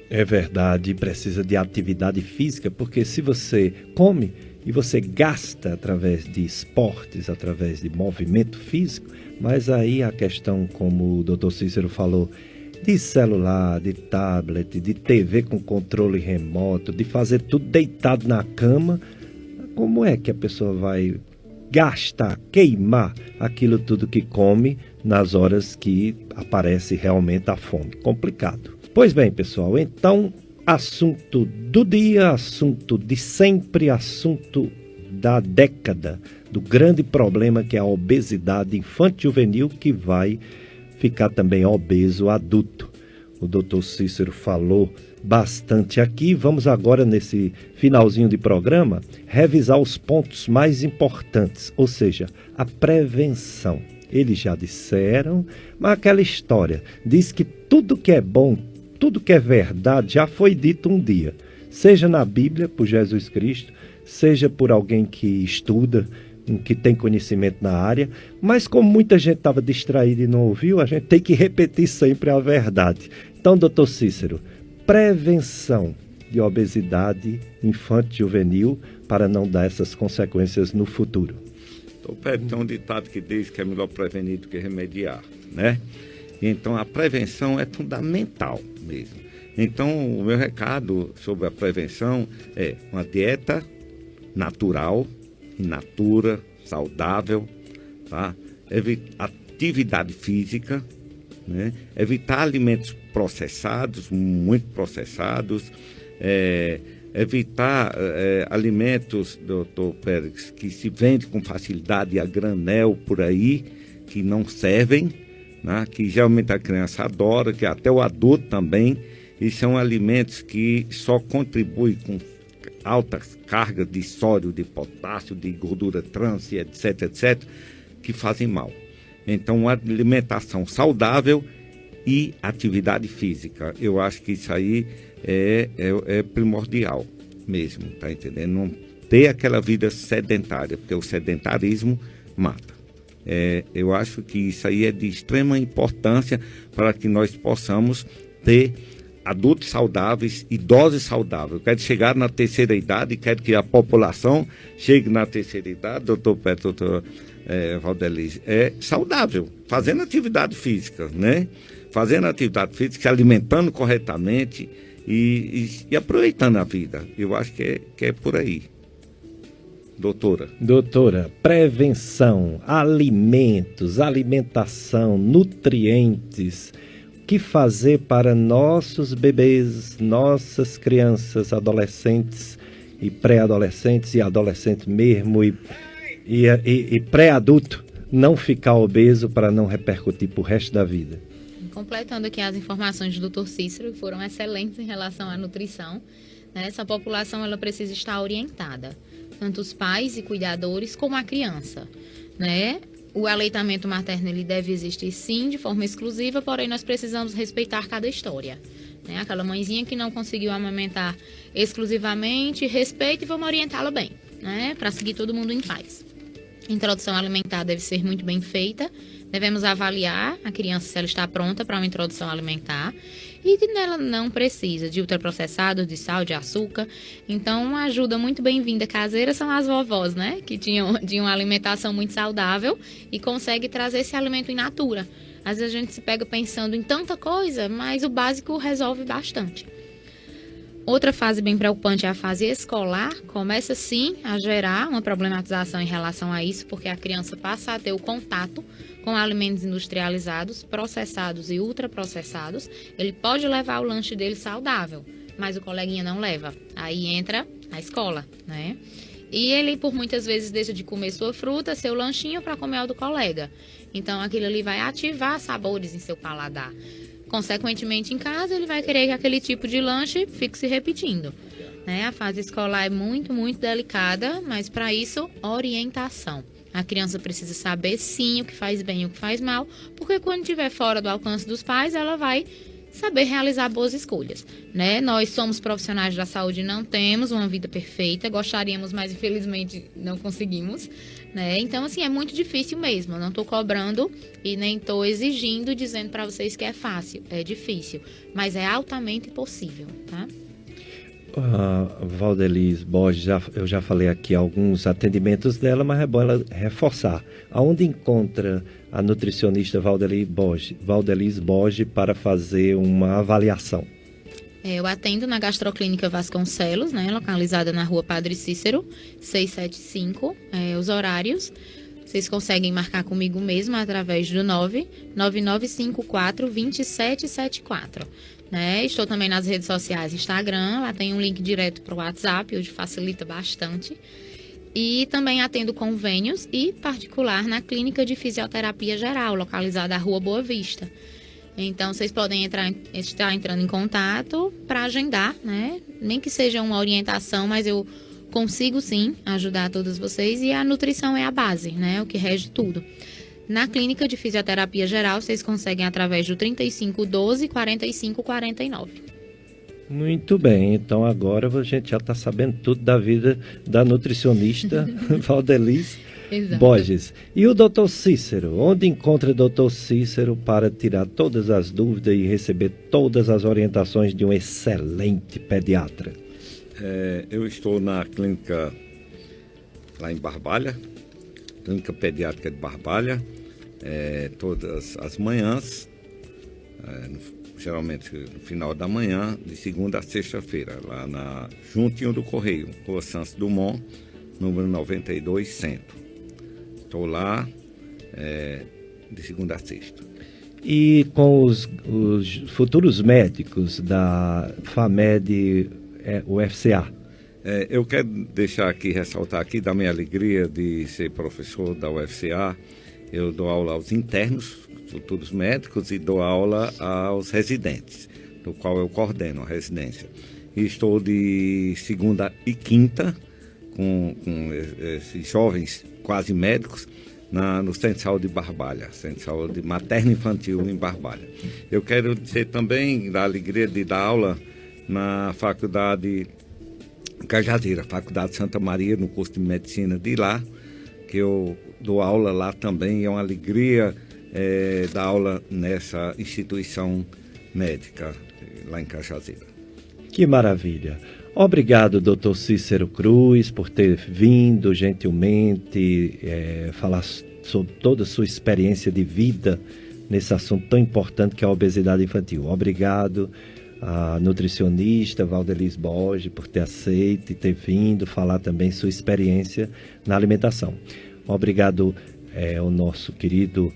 É verdade, precisa de atividade física, porque se você come e você gasta através de esportes, através de movimento físico, mas aí a questão, como o Dr. Cícero falou, de celular, de tablet, de TV com controle remoto, de fazer tudo deitado na cama, como é que a pessoa vai gastar, queimar aquilo tudo que come nas horas que aparece realmente a fome? Complicado. Pois bem, pessoal, então, assunto do dia, assunto de sempre, assunto da década, do grande problema que é a obesidade infanto-juvenil, que vai ficar também obeso adulto. O Dr. Cícero falou bastante aqui. Vamos agora, nesse finalzinho de programa, revisar os pontos mais importantes, ou seja, a prevenção. Eles já disseram, mas aquela história diz que tudo que é bom, tudo que é verdade já foi dito um dia, seja na Bíblia, por Jesus Cristo, seja por alguém que estuda, que tem conhecimento na área, mas como muita gente estava distraída e não ouviu, a gente tem que repetir sempre a verdade. Então, doutor Cícero, prevenção de obesidade infanto-juvenil para não dar essas consequências no futuro.
Tem um ditado que diz que é melhor prevenir do que remediar, né? Então, a prevenção é fundamental mesmo. Então, o meu recado sobre a prevenção é uma dieta natural, in natura, saudável, tá? Atividade física, né? Evitar alimentos processados, muito processados, evitar alimentos, doutor Pérez, que se vende com facilidade a granel por aí, que não servem, né? Que geralmente a criança adora, que até o adulto também, e são alimentos que só contribuem com altas cargas de sódio, de potássio, de gordura trans, etc, etc, que fazem mal. Então, uma alimentação saudável e atividade física, eu acho que isso aí é primordial mesmo, tá entendendo? Não ter aquela vida sedentária, porque o sedentarismo mata. Eu acho que isso aí é de extrema importância para que nós possamos ter adultos saudáveis, idosos saudáveis. Eu quero chegar na terceira idade, quero que a população chegue na terceira idade, doutor Pedro, doutor Valdelize, saudável, fazendo atividade física, né? Fazendo atividade física, se alimentando corretamente e aproveitando a vida. Eu acho que é por aí.
Doutora, prevenção, alimentos, alimentação, nutrientes. O que fazer para nossos bebês, nossas crianças, adolescentes e pré-adolescentes e adolescentes mesmo e pré-adulto não ficar obeso para não repercutir para o resto da vida?
Completando aqui as informações do Dr. Cícero, que foram excelentes em relação à nutrição, né? Essa população ela precisa estar orientada, tanto os pais e cuidadores como a criança, né? O aleitamento materno ele deve existir sim, de forma exclusiva, porém nós precisamos respeitar cada história, né? Aquela mãezinha que não conseguiu amamentar exclusivamente, respeita e vamos orientá-la bem, né? Para seguir todo mundo em paz. A introdução alimentar deve ser muito bem feita. Devemos avaliar a criança se ela está pronta para uma introdução alimentar e ela não precisa de ultraprocessados, de sal, de açúcar. Então, uma ajuda muito bem-vinda caseira são as vovós, né? Que tinham de uma alimentação muito saudável e consegue trazer esse alimento in natura. Às vezes a gente se pega pensando em tanta coisa, mas o básico resolve bastante. Outra fase bem preocupante é a fase escolar. Começa sim a gerar uma problematização em relação a isso, porque a criança passa a ter o contato com alimentos industrializados, processados e ultraprocessados. Ele pode levar o lanche dele saudável, mas o coleguinha não leva. Aí entra a escola, né? E ele, por muitas vezes, deixa de comer sua fruta, seu lanchinho, para comer o do colega. Então, aquilo ali vai ativar sabores em seu paladar. Consequentemente, em casa, ele vai querer que aquele tipo de lanche fique se repetindo, né? A fase escolar é muito, muito delicada, mas para isso, orientação. A criança precisa saber, sim, o que faz bem e o que faz mal, porque quando estiver fora do alcance dos pais, ela vai saber realizar boas escolhas, né? Nós somos profissionais da saúde e não temos uma vida perfeita, gostaríamos, mas infelizmente não conseguimos, né? Então, assim, é muito difícil mesmo. Eu não estou cobrando e nem estou exigindo, dizendo para vocês que é fácil. É difícil, mas é altamente possível, tá?
Valdelis Borges, eu já falei aqui alguns atendimentos dela, mas é bom ela reforçar. Aonde encontra a nutricionista Valdelis Borges para fazer uma avaliação?
Eu atendo na Gastroclínica Vasconcelos, né, localizada na Rua Padre Cícero, 675. Os horários, vocês conseguem marcar comigo mesmo através do 99954-2774. Né? Estou também nas redes sociais, Instagram, lá tem um link direto para o WhatsApp, hoje facilita bastante. E também atendo convênios e particular na Clínica de Fisioterapia Geral, localizada na Rua Boa Vista. Então, vocês podem estar entrando em contato para agendar, né? Nem que seja uma orientação, mas eu consigo sim ajudar todos vocês. E a nutrição é a base, né? O que rege tudo. Na Clínica de Fisioterapia Geral, vocês conseguem através do 3512-4549.
Muito bem, então agora a gente já está sabendo tudo da vida da nutricionista Valdelis Borges. E o Dr. Cícero, onde encontra o Dr. Cícero para tirar todas as dúvidas e receber todas as orientações de um excelente pediatra?
Eu estou na clínica lá em Barbalha, Clínica Pediátrica de Barbalha, todas as manhãs, geralmente no final da manhã, de segunda a sexta-feira, lá juntinho do Correio, Rua Santos Dumont, número 92, Centro. Estou lá de segunda a sexta.
E com os futuros médicos da FAMED UFCA?
Eu quero ressaltar aqui da minha alegria de ser professor da UFCA. Eu dou aula aos internos, futuros médicos, e dou aula aos residentes, do qual eu coordeno a residência. E estou de segunda e quinta com esses jovens quase médicos no Centro de Saúde de Barbalha, Centro de Saúde Materno Infantil em Barbalha. Eu quero dizer também da alegria de dar aula na Faculdade Cajazeira, Faculdade Santa Maria, no curso de Medicina de lá, que eu dou aula lá também. É uma alegria dar aula nessa instituição médica lá em Cajazeira.
Que maravilha! Obrigado, Dr. Cícero Cruz, por ter vindo gentilmente falar sobre toda a sua experiência de vida nesse assunto tão importante que é a obesidade infantil. Obrigado a nutricionista Valdelis Borges por ter aceito e ter vindo falar também sua experiência na alimentação. Obrigado ao nosso querido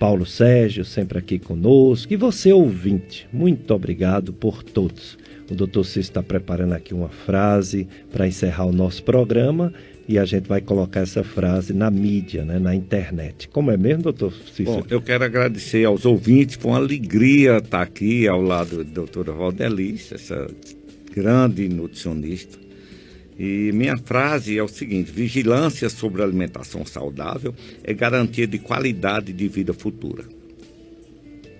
Paulo Sérgio, sempre aqui conosco, e você, ouvinte, muito obrigado por todos. O Dr. Cícero está preparando aqui uma frase para encerrar o nosso programa e a gente vai colocar essa frase na mídia, né, na internet. Como é mesmo, doutor Cícero?
Bom, eu quero agradecer aos ouvintes, foi uma alegria estar aqui ao lado da doutora Valdelice, essa grande nutricionista. E minha frase é o seguinte: vigilância sobre a alimentação saudável é garantia de qualidade de vida futura.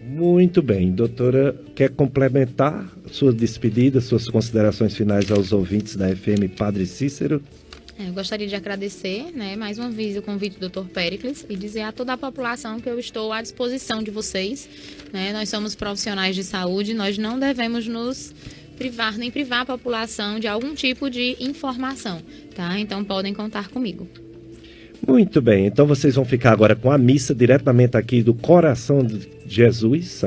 Muito bem. Doutora, quer complementar suas despedidas, suas considerações finais aos ouvintes da FM Padre Cícero?
Eu gostaria de agradecer, né, mais uma vez o convite do Dr. Péricles e dizer a toda a população que eu estou à disposição de vocês. Né? Nós somos profissionais de saúde, nós não devemos nos privar, nem privar a população de algum tipo de informação, tá? Então podem contar comigo.
Muito bem, então vocês vão ficar agora com a missa diretamente aqui do coração de Jesus.